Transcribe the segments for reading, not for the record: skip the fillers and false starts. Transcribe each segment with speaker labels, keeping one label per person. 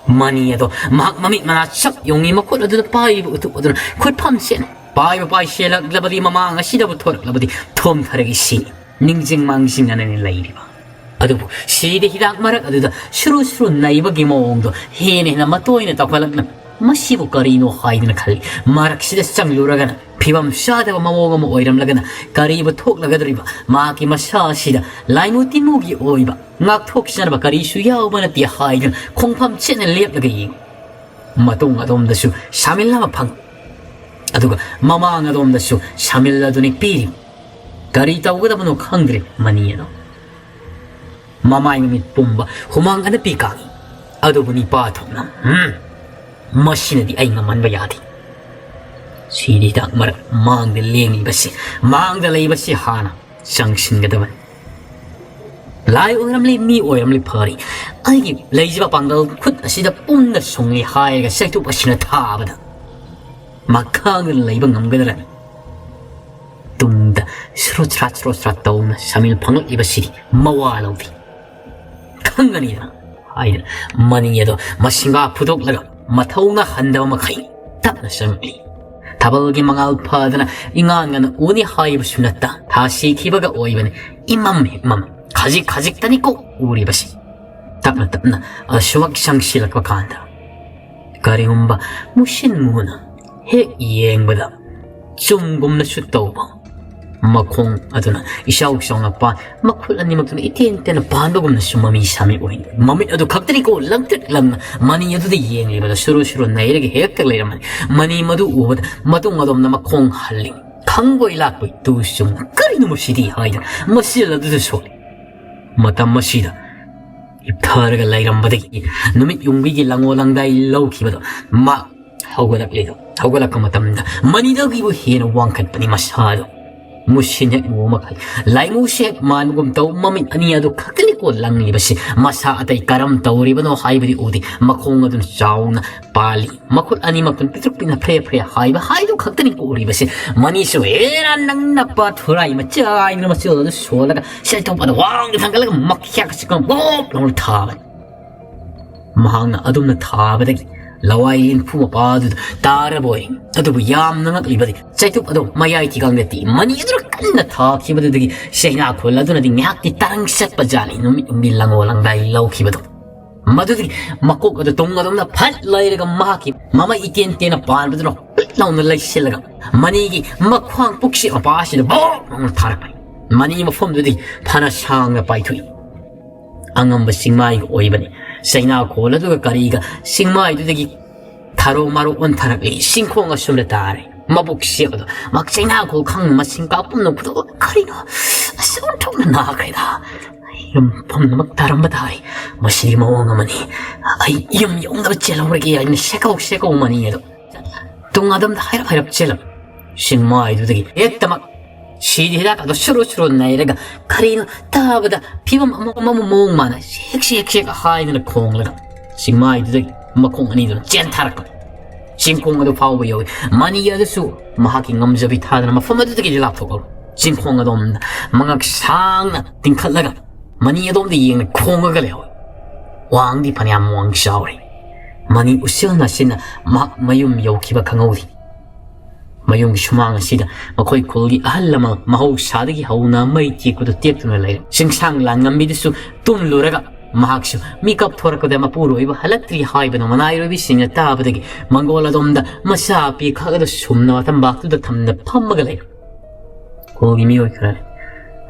Speaker 1: Money ado mak mami mana sak yongi makut adu pai utu adu khut pham sen pai sela labadi mama ngasida bu thor labadi thom tharagi si ningjing mangsing anani lairiba adu sidi hidak marak adu shuru naiba gi mongdo hene na matoina takwalak na masibu karino haidna khali marak sida changluraga phibam shada mamong mo oiram lagana kariba thok lagadriba ma ki masa sida laimu tinu gi oiba ngak thok sanaba kari su yaw bana ti haidna khongpham chen lep lagi matung adom dasu shamil lama phang aduga mamang adom dasu shamil laduni piri kari tawgada bano khangdri maniano mamai mi pumba humang ana pikang adubuni pathona Machine di ay naman bayadi. Sidi dak marak mang de lengi basi, mang de lay basi hana, sangsing gadawan. Lai oram li mi oram li pari, ay gi lay jiba panggal kut asida punda songi hai ga sektu pasina tabada. Makang lay bangam gadaran. Tunda srot tauna samil pangal ibasi mawalaw di. Kangani na. Ay mani yedo masinga pudok laga. Mathauna handaw makai tapna samli tabagi mangal padana ingan ngan uni haib sunata 다시 kibaga oibane imam 가직 tani ko uri basi tapna ashwak shangshilak wakanda karihumba mushin muna he yeng bada chumgumna shutawba makong aduna isaw na pa makul ani magtuna itin tena pandogum na sumami sami oin mami adu kaktari ko langtit lang mani adu de yeng libada shuru na irege hek tak leiraman mani madu ubad matung adom na makong haling kanggo ilakboy tusum kari no musidi haida masila du so matam masida iptharaga leiram badagi numit yungbi gi langolang dai lauki bado ma hawgalak matamda mani dagi bo hena wangkat pani masado Mushinya umakai lai musik manugum tau mamin aniado kakali ko lang libasi masa atay karam tauri bano haibadi udi makong adun sauna pali makul ani makun pitruk pina pre haiba haido kakali ko uri basi maniso era nang napathurai macai na masio do solaga seltong pada wang thangalaga makya kasikam bop long thaban mahangna adum na thabadagi lawailin puma padu taraboy adubu yam nangak libadi chaituk adu mayai tigang neti mani idur kanna tha khibadu digi seina khola duna ding yak ti tarang set pajali no mi langolang dai lau khibadu madudi makok adu tong adu na phat lairaga mahaki mama iten tena pan badu law na lai selaga mani gi makhwang pukshi apashi bo tharapai mani ma phom dudi phana sang na pai thui angam basingmai oibani Saina kola duga kariga singmai dudagi taro maro on tarakli singkonga sumre tare mabuk siagado mak saina ko khang masinga pumno pudo karino asun thongna na kaida yum pumna mak taram badai masi mawanga mani ai yum yongda chelawrege ai shekau mani edo tungadam hairap chelam singmai dudagi ektamak 시디다 가도 슈루슈루 나이래가 카리노 따보다 피범 몽마나 쉑쉑쉑 하이는 콩라가 싱마이드 마콩 아니들 젠타라고 싱콩가도 파워버 여기 마니야드수 마하기 넘저비 타드나 마포마드 되게 laptop 싱콩가도 없나 망학 상나 띵칼라가 마니야도 없는데 이행 콩가가 레오 왕디 파니 암왕 샤오리 마니 우시나 시나 막 마욤 여기바 강오디 mayung shumang sida makoi kulgi ahallama mahau sadagi hauna mai ti kudu tieptuna lai singsang lan ngambi disu tum luraga mahakshu mikap thorako dema puro iba halatri haibana manairo bi sinya tabadagi mangola domda masapi khagada sumna tambaktu da thamna phammaga lai kogi mi oi kara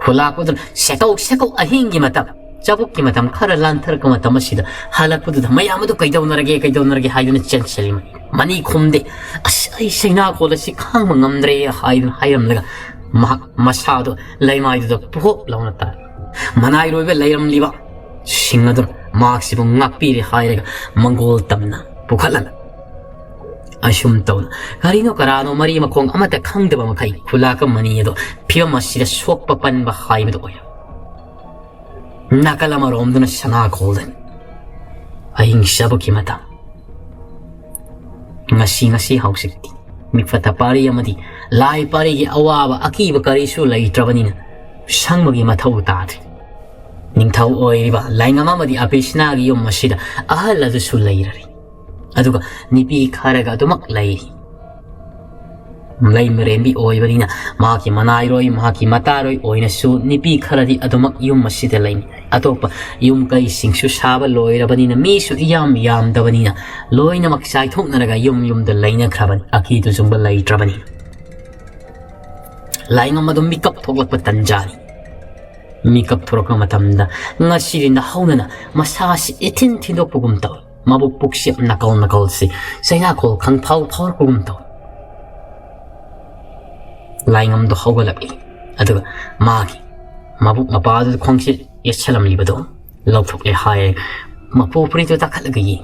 Speaker 1: khula ko sekau ahingi mata Jabuk matam khara lanthar ka matam sida halakpudu mayamadu kaidonarage haiduna chelcheli mani khumde ai saina ko la sikhang mangamdre haidun hayam laga masado laimai do phop launa ta manai roibe lairam liba singadu maksibu ngapiri hairaga mangol tamna pukhalan ashum tauna karino karano mari makong amata khangdeba makai khulaka mani do phiyama sida sokpa panba haibu oya Nakalama romduna sana golden. Aying shabuki mata. Ngasi hausikti. Mikfata pari amadi. Lai pari gi awaba akiba karisu lai trabanina. Sangmagi matau tadri. Ningtau oiriba lai ngamamadi apishna gi yom masida. Ahal adu sulairari. aduga nipi kharaga adumak lai lai merembi oibarina maki manairoi maki mataroi oina su nipi kharadi adumak yum masida lai atopa yum kai singsu saba loirabanina mi su yam dabanina loina maksai thoknaraga yum da laina khrabani aki tu jungba lai trabani lainga madum mikap thoklakpa tanjani mikap thorokna matamda ngasirina haunana masasi etin thindokpugum taw mabuk puksi nakal si saina kol khangphau pugum taw laingam do hawgalaki aduga magi mabuk mapadu khongsi yachalam libado lawthok le haye mapu prito takhalaga yi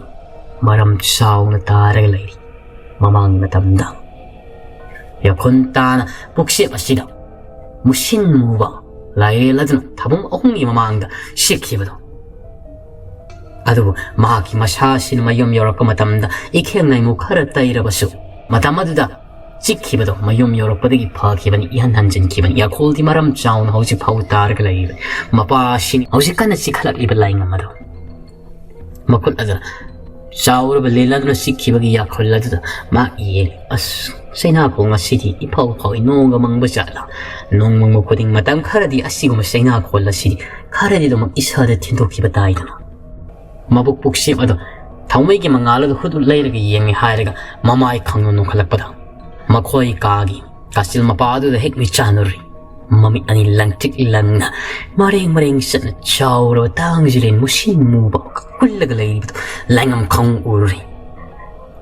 Speaker 1: maram sauna taraga lairi mamang matamda ya kontana puksi asida musin muba laire ladna thabum ahungi mamangda shikhibado adubu magi masasin mayom yoraka matamda ikheng nai mu khara tairabasu matamaduda cikibado mayom yorokpadagi phakibani ihan hanjin kibani ya kholdi maram chaun hauji phau targa lai mapa shin hauji kana sikhalak iba lainga mado makul adra chaur belela sikibagi ya kholladu ma ye as saina ko ngasidi iphau phau inonga mangba chala nong mangmo koding matam kharadi asiguma saina kholla sidi kharadi do mak isada thindokiba taidana mabuk puksim ado thaumai gi mangala do hudu lairaga yengi hairaga mamai khangno no khalakpada makhoi kagi kasil mapadu da hek mi chanuri mami ani langtik langna mareng sana chawro tangjiren musin muba kullaga lai langam khang uri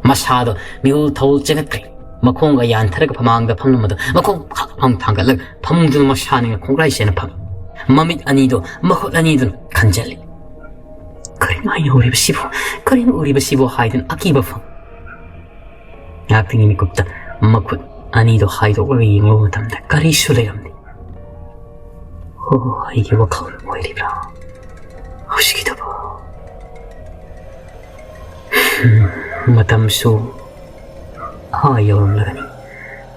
Speaker 1: masado miul thol chengakri makhonga yan tharaga phamangda phamnamado makhong phang thangalag phamdun masani khongrai sena pham mamit ani do makhot ani do khanjali karimai uri basibo haidun akiba pham yaktingi ni kupta makut ani do haido wari yengo tamda kari sulayamni ige wakal wairibra hushikida ba matam su hayon lagani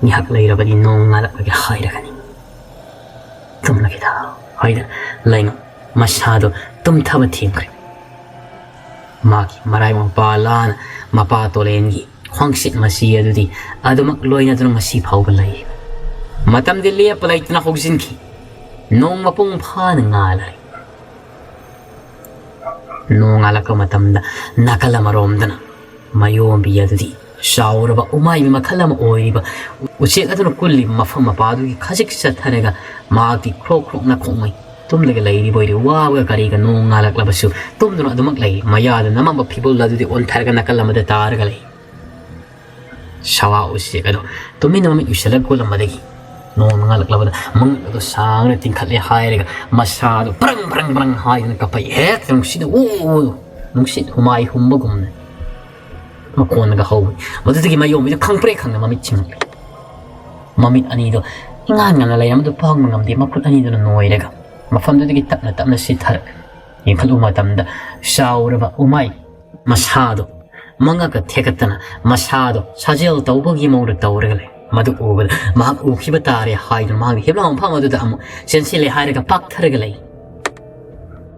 Speaker 1: nihak lairabani nong ngalak lagi hairagani tum lagi da haida lainga masado tum thaba thimkri maki marai mapalan mapa tolengi khwangsit masi adudi adumak loina dun masi phauga lai matam dili palaitna khogsin ki nong mapung phan ngalai nong alaka matamda nakala marom dana mayom bi adudi shauraba umai makhalam oiba uche adun kulli mafam mapadu ki khajik satharega maati krok na khomai tum lega lai boiri wawa kari ga nong alak labasu tum dun adumak lai mayada namamba people ladudi on tharga nakala mada targa lai shawa usi ado tumina mami usala kola madagi no ngalak labada mang ado sangra tingkhatle hairega masado prang hai na kapai hek nungsid nungsid humai humba gumna makon ga haw madagi mayom ida khangpre khangna mami ching mami ani do ngan lai am do pang ngam de makut ani do noirega mafam do digi tapna si thar yekhalu matamda shauraba umai masado manga ka thekatana masado sajel tawbagi mawra tawragale madu ubal mahak ukhiba tare haidun mahak heblam phamadu da am sensile hairaga pak tharagale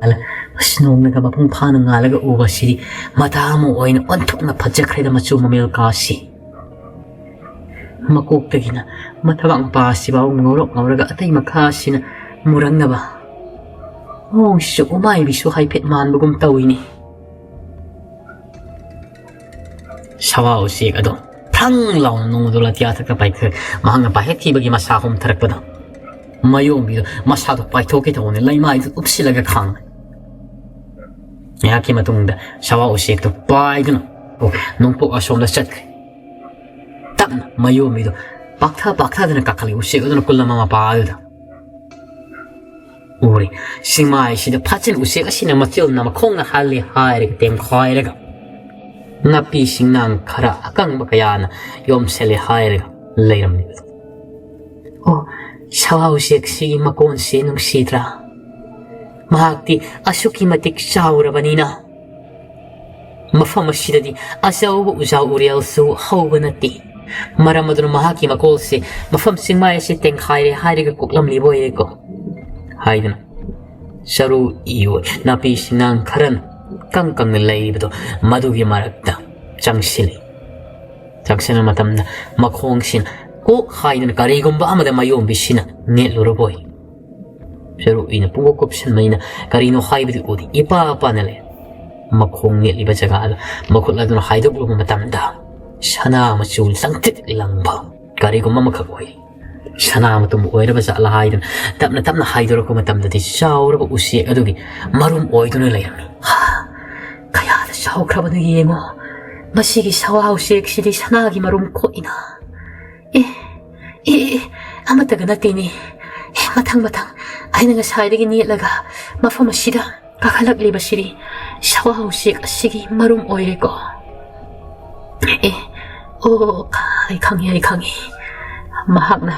Speaker 1: ala asnom naga mapung phana ngalaga uba siri matamu oina onthukna phajakhreida machu mamel kasi makok tagina mathabang pa sibaw ngorok ngawraga atay makhasina murangna ba oh shu umai bisu haipet man bugum tawini shawa usik ado prang law nung dola tiata ka pai ka mahanga pa hek thibagi masa hom tharak pada mayom bi masa do pai thoke thone lai mai upsilaga khang ya ki matung da shawa usik to pai gna nung po asom da chat tam mayom bi do pakha dana kakali usik ado kulla mama pa da uri singmai si da phachin usik asina machil na makhong na hali haire tem khaire ga napi singnang khara akang bakayana yom sele hairega leiram ni oh shawa sexy makon sinung sitra mahakti asuki matik shaura banina mafam sidadi asaw uzaw urial su hawbanati maramadun mahaki makol se mafam singmaya se teng khaire hairega koklam liboy ko haidana sharu iyo napi singnang kharan kang lay beto madugi marakta changsil changsil matam na makhong sin ko khain kari gumba amada mayom bisina ne luroboi pero ina pungo kopsan may na karino khai bidi udi ipa pa nale makhong ne liba jaga ala makhula dun khai dog lu matam da sana machul sangtit lang ba kari gumba makagoi sana matum oira ba sa lahai dun tapna hai dor ko matam da ti shaur ba usi adugi marum oi dun le ha kaya da shaw kraba du yemo masigi sawa usi eksidi sanagi marum ko ina amataga natini matang ay nga sayadagi niyalaga mafamashida kakalagli basiri sawa usik asigi marum oire ko ay kangi mahak na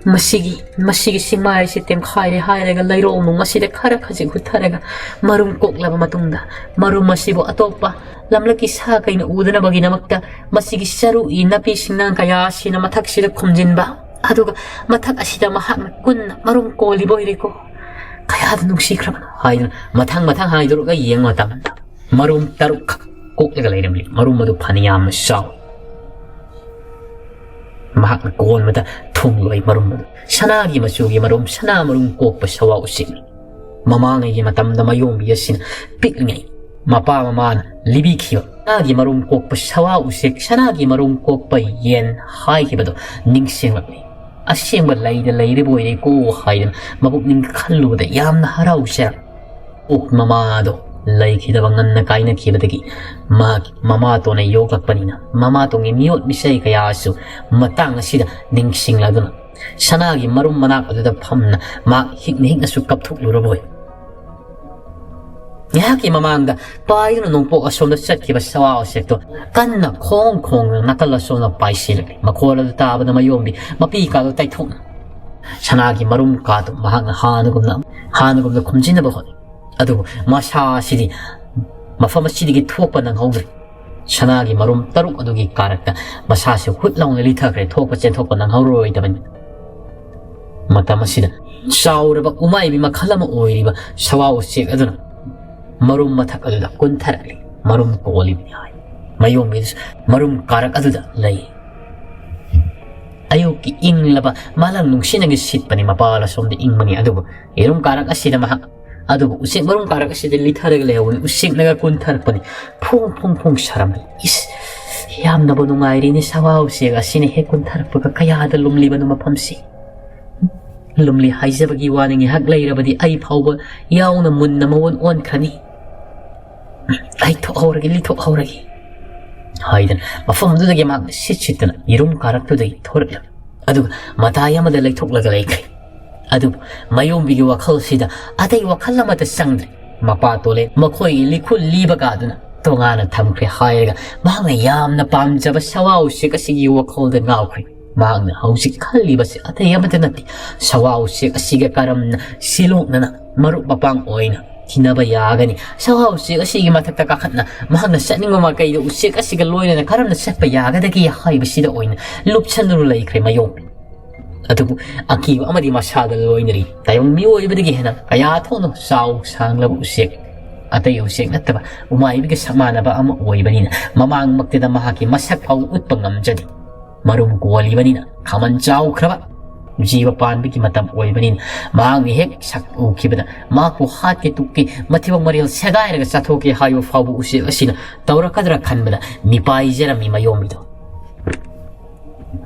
Speaker 1: masigi singmay sitem khaire hayraga layro umong masida karakaji hutaraga marum koklaba matungda marum masibo atopa lamlaki sa kay na udana baginamakta masigi saru inapising nang kaya sina matak sida kumjinba aduga matak asida mahak na kun marum ko liboy ko kaya nung sikram hay matang hay duro ka yeng matam marum taruk kok lega lay namli marum madu paniyam saw mahak na kon mata thungloy marum madu sanagi masugi marum sana marum kok pasawa usik mamangay matam da mayom biyasin pikngay mapa maman libi kiyo sanagi marum kok pasawa usik sanagi marum kok pa yen hay kibado ningsing magli asing balay da lay riboy day ko hayan mabukning kalu da yam na haraw siya mamado lay kita bangan na kain na kibatagi mama to na yogak panina mama to ngimiyot bisay kaya aso matang sida ningsing lado na sanagi marum manak da pam na hik na sukap tuk luraboy Yaki mamanga payo nung po aso na set kiba sawa o sekto kan na kong nakalaso na paisil makola da taba na mayombi mapika do tay thong sanagi marum ka to mahang hanugum na kumjin na bahon adu masha sidi mafama sidi gi thokpa nang hawri sanagi marum taruk adu gi karakta masha se hutlong na litha kre thokpa chen thokpa nang hawroi da ban mata masida saura ba umai bi makhalama oiri ba sawa o sek aduna marum mathak aduda kuntarali marum koli bihai mayom bis marum karak aduda lay ayo ki ing laba malang nung sinagi sit pani mapala som de ing mani adubo erum karak asida maha adubo usik marum karak asida litharaga lewon usik naga kuntar pani phung saram is yam na bonu ngairi ni sawa usik asine he kuntar paka kaya da lumli banu mapamsi lumli haizabagi waningi hak lairabadi ai phawba yauna mun na mawon on khani ay to auragi haydan mafam du dagi mag sitna irum karak tu dai thorla adu mataya madal lay thoklaga lay kai adu mayom bigi wakhal sida adai wakhalla mata sangdre mapa tole makhoi likul libaga aduna tongana thamkre hayga manga yamna pamjaba sawa usik asigi wakhol da ngawkri magna hausik khalli basi adai amata nati sawa usik asiga karam silong na maru papang oina tinaba yagani sawa usik asigi matakta kakatna mahang saning mamakay do usik asiga loina na karam na sepa yaga dagi yahay basida oina lupchan nuru lay kre mayom atubu aki amadi masada loina ri tayong miyo ibadagi hena kaya tono saw sang labu usik atay usik nataba umay biga samana ba ama oy banina mamang magtida mahaki masak pau utpangam jadi marum kuwali banina kaman jaw kraba jiwa pan biki matam oy banin mang ni hek sak u kibada ma ku hat ke tukki mathiwang maril segai raga sathoki hayo fabu usi asina tawra kadra khanbada mi pai jera mi mayomi do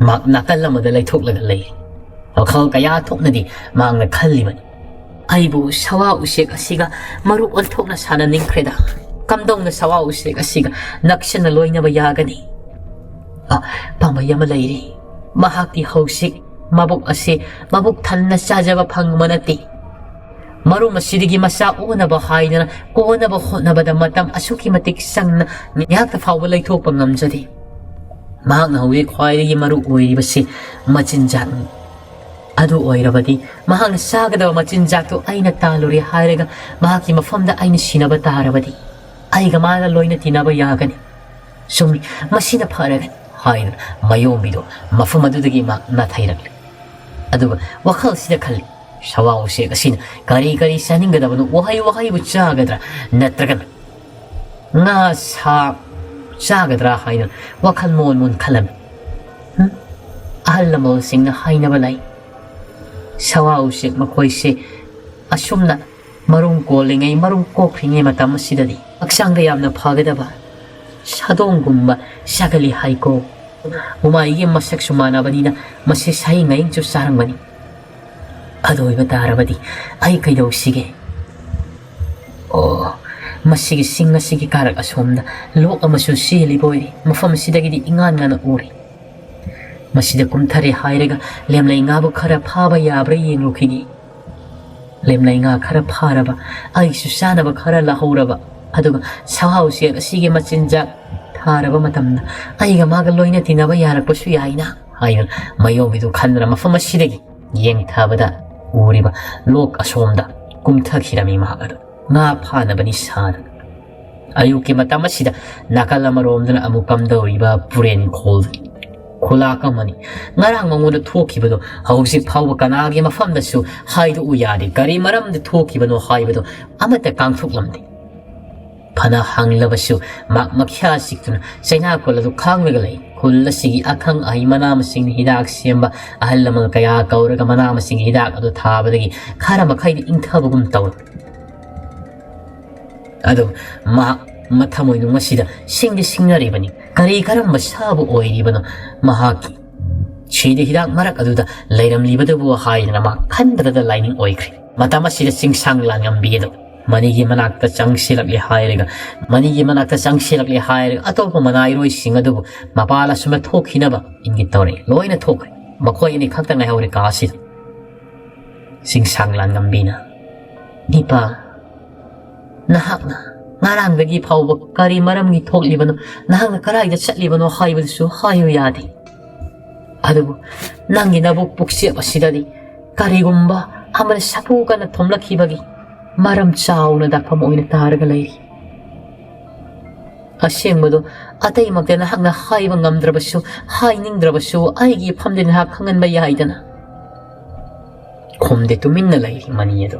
Speaker 1: ma nakalla madalai thok laga lei akhal kaya thok nadi mang na khalli bani aibu sawa usik asiga maru on thok na sana ningkreda kamdong na sawa usik asiga naksana loina ba yagani pamayama lairi mahakti hausik mabuk asi mabuk thal na sajaba phangmanati maru masidigi masa ona ba haina ko na ba khona ba da matam asuki matik sangna yak ta faw lai thok pangam jadi mak na wi khwairi maru oi basi machin jang adu oirabadi mahang sagada machin jakto aina taluri hairega mahaki mafamda aina sinaba tarabadi aiga mala loina tinaba yagani sumi masina pharaga hain mayomido mafamadu ma na thairagli aduga wakhal sida khalli sawa use kasin kari saningada banu wahai bu chagadra natragan nga sa ꯆꯥꯒꯗ꯭ꯔꯥ ꯍꯥꯏꯅ ꯋꯥꯈꯜ ꯃꯣꯟ ꯃꯣꯟ ꯈꯜꯂꯝꯃꯤ ꯑꯍꯜ ꯂꯃꯟꯁꯤꯡꯅ ꯍꯥꯏꯅꯕ ꯂꯩ ꯁꯋꯥ ꯎꯆꯦꯛ ꯃꯈꯣꯏꯁꯦ ꯑꯁꯨꯝꯅ ꯃꯔꯨꯝ ꯀꯣꯜꯂꯤꯉꯩ ꯃꯔꯨꯝ ꯀꯣꯛꯈ꯭ꯔꯤꯉꯩ ꯃꯇꯝ ꯑꯁꯤꯗꯗꯤ ꯍꯛꯆꯥꯡꯗ ꯌꯥꯝꯅ ꯐꯒꯗꯕ ꯁꯥꯗꯣꯡꯒꯨꯝꯕ ꯆꯥꯒꯜꯂꯤ ꯍꯥꯏꯀꯣ ꯎꯃꯥꯏꯒꯤ ꯃꯁꯛꯁꯨ ꯃꯥꯟꯅꯕꯅꯤꯅ ꯃꯁꯤ ꯁꯥꯍꯤꯡꯉꯩꯁꯨ ꯆꯥꯔꯝꯒꯅꯤ ꯑꯗꯨ ꯑꯣꯏꯕ ꯇꯥꯔꯕꯗꯤ ꯑꯩ ꯀꯩꯗꯧꯁꯤꯒꯦ ꯑꯣ ꯃꯁꯤꯒꯤ ꯁꯤꯡ ꯑꯁꯤꯒꯤ ꯀꯥꯔꯛ ꯑꯁꯣꯝꯗ ꯂꯣꯛ ꯑꯃꯁꯨ ꯆꯦꯜꯂꯤꯕ ꯑꯣꯏꯔꯤ ꯃꯐꯝ ꯑꯁꯤꯗꯒꯤꯗꯤ ꯏꯉꯥꯟ ꯉꯥꯟꯅ ꯎꯔꯤ ꯃꯁꯤꯗ ꯀꯨꯝꯊꯔꯦ ꯍꯥꯏꯔꯒ ꯂꯦꯝꯂꯩ ꯉꯥꯕꯨ ꯈꯔ ꯐꯥꯕ ꯌꯥꯕ꯭ꯔꯥ ꯌꯦꯡꯂꯨꯈꯤꯒꯦ ꯂꯦꯝꯂꯩ ꯉꯥ ꯈꯔ ꯐꯥꯔꯕ ꯑꯩꯁꯨ ꯆꯥꯅꯕ ꯈꯔ ꯂꯧꯍꯧꯔꯕ ꯑꯗꯨꯒ ꯁꯋꯥ ꯎꯆꯦꯛ ꯑꯁꯤꯒꯤ ꯃꯆꯤꯟꯖꯥꯛ ꯊꯥꯔꯕ ꯃꯇꯝꯗ ꯑꯩꯒ ꯃꯥꯒ ꯂꯣꯏꯅ ꯇꯤꯟꯅꯕ ꯌꯥꯔꯛꯄꯁꯨ ꯌꯥꯏꯅ ꯍꯥꯏꯅ ꯃꯥꯌꯣꯡꯕꯤꯗꯨ ꯈꯟꯗꯨꯅ ꯃꯐꯝ ꯑꯁꯤꯗꯒꯤ ꯌꯦꯡꯊꯕꯗ ꯎꯔꯤꯕ ꯂꯣꯛ ꯑꯁꯣꯝꯗ ꯀꯨꯝꯊꯈꯤꯔꯝꯃꯤ ꯃꯍꯥꯛ ꯑꯗꯨ ꯉꯥ ꯐꯥꯅꯕꯅꯤ ꯁꯥꯗꯅ ꯑꯌꯨꯛꯀꯤ ꯃꯇꯝ ꯑꯁꯤꯗ ꯅꯥꯀꯜ ꯑꯃꯔꯣꯝꯗꯅ ꯑꯃꯨꯛ ꯀꯝꯗꯧꯔꯤꯕ ꯄꯨꯔꯦꯟ ꯈꯣꯜꯗꯨꯅꯤ ꯈꯨꯂꯥꯛ ꯑꯃꯅꯤ ꯉꯔꯥꯡ ꯃꯉꯣꯟꯗ ꯊꯣꯛꯈꯤꯕꯗꯣ ꯍꯧꯖꯤꯛ ꯐꯥꯎꯕ ꯀꯅꯥꯒꯤ ꯃꯐꯝꯗꯁꯨ ꯍꯥꯏꯗꯣꯛꯎ ꯌꯥꯗꯦ ꯀꯔꯤ ꯃꯔꯝꯗ ꯊꯣꯛꯈꯤꯕꯅꯣ ꯍꯥꯏꯕꯗꯣ ꯑꯃꯠꯇ ꯀꯥꯡꯊꯣꯛꯂꯝꯗꯦ ꯐꯅ ꯍꯪꯂꯕꯁꯨ ꯃꯈ꯭ꯌꯥ ꯆꯤꯛꯇꯨꯅ ꯆꯩꯅꯥꯀꯣꯜ ꯑꯗꯨ ꯈꯥꯡꯂꯒ ꯂꯩ ꯈꯨꯜ ꯑꯁꯤꯒꯤ ꯑꯈꯪ ꯑꯍꯩ ꯃꯅꯥ ꯃꯁꯤꯡ ꯍꯤꯗꯥꯛ ꯁꯦꯝꯕ ꯑꯍꯜ ꯂꯃꯟ ꯀꯌꯥ ꯀꯧꯔꯒ ꯃꯅꯥ ꯃꯁꯤꯡ ꯍꯤꯗꯥꯛ ꯑꯗꯨ ꯊꯥꯕꯗꯒꯤ ꯈꯔ ꯃꯈꯩꯗꯤ ꯏꯪꯊꯕꯒꯨꯝ ꯇꯧꯔꯦ ꯑꯗꯨ ꯃꯍꯥꯛ ꯃꯊꯃꯣꯏꯅꯨꯡ ꯑꯁꯤꯗ ꯁꯤꯡꯗꯤ ꯁꯤꯡꯅꯔꯤꯕꯅꯤ ꯀꯔꯤ ꯀꯔꯝꯕ ꯁꯥꯕꯨ ꯑꯣꯏꯔꯤꯕꯅꯣ ꯃꯍꯥꯛꯀꯤ ꯁꯤꯗ ꯍꯤꯗꯥꯛ ꯃꯔꯛ ꯑꯗꯨꯗ ꯂꯩꯔꯝꯂꯤꯕꯗꯨꯕꯨ ꯍꯥꯏꯗꯅ ꯃꯍꯥꯛ ꯈꯟꯕꯗ ꯂꯥꯏꯅꯤꯡ ꯑꯣꯏꯈ꯭ꯔꯦ ꯃꯇꯝ ꯑꯁꯤꯗ ꯆꯤꯡꯁꯥꯡ ꯂꯥꯟꯉꯝꯕꯤ ꯑꯗꯨ ꯃꯅꯤꯒꯤ ꯃꯅꯥꯛꯇ ꯆꯪꯁꯤꯜꯂꯛꯂꯦ ꯍꯥꯏꯔꯒ ꯑꯇꯣꯞꯄ ꯃꯅꯥꯏꯔꯣꯏꯁꯤꯡ ꯑꯗꯨꯕꯨ ꯃꯄꯥꯜ ꯑꯁꯨꯝꯅ ꯊꯣꯛꯈꯤꯅꯕ ꯏꯪꯒꯤꯠ ꯇꯧꯔꯛꯏ ꯂꯣꯏꯅ ꯊꯣꯛꯈ꯭ꯔꯦ ꯃꯈꯣꯏ ꯑꯅꯤ ꯈꯛꯇ ꯉꯥꯏꯍꯧꯔꯦ ꯀꯥ ꯑꯁꯤꯗ ꯆꯤꯡꯁꯥꯡ ꯂꯥꯟꯉꯝꯕꯤꯅ ꯏꯄꯥ ꯅꯍꯥꯛꯅ ꯉꯔꯥꯡꯗꯒꯤ ꯐꯥꯎꯕ ꯀꯔꯤ ꯃꯔꯝꯒꯤ ꯊꯣꯛꯂꯤꯕꯅꯣ ꯅꯍꯥꯛꯅ ꯀꯔꯥꯏꯗ ꯆꯠꯂꯤꯕꯅꯣ ꯍꯥꯏꯕꯗꯨꯁꯨ ꯍꯥꯏꯌꯨ ꯌꯥꯗꯦ ꯑꯗꯨꯕꯨ ꯅꯪꯒꯤ ꯅꯕꯨꯛ ꯄꯨꯛꯆꯦꯞ ꯑꯁꯤꯗꯗꯤ ꯀꯔꯤꯒꯨꯝꯕ ꯑꯃꯅ ꯁꯥꯐꯨ ꯀꯟꯅ ꯊꯣꯝꯂꯛꯈꯤꯕꯒꯤ ꯃꯔꯝ ꯆꯥꯎꯅ ꯗꯥꯛꯐꯝ ꯑꯣꯏꯅ ꯇꯥꯔꯒ ꯂꯩꯔꯤ ꯑꯁꯦꯡꯕꯗꯣ ꯑꯇꯩꯃꯛꯇ ꯅꯍꯥꯛꯅ ꯍꯥꯏꯕ ꯉꯝꯗ꯭ꯔꯕꯁꯨ ꯍꯥꯏꯅꯤꯡꯗ꯭ꯔꯕꯁꯨ ꯑꯩꯒꯤ ꯏꯐꯝꯗ ꯅꯍꯥꯛ ꯈꯪꯍꯟꯕ ꯌꯥꯏꯗꯅ ꯈꯨꯝꯗꯦ ꯇꯨꯃꯤꯟꯅ ꯂꯩꯔꯤ ꯃꯅꯤ ꯑꯗꯣ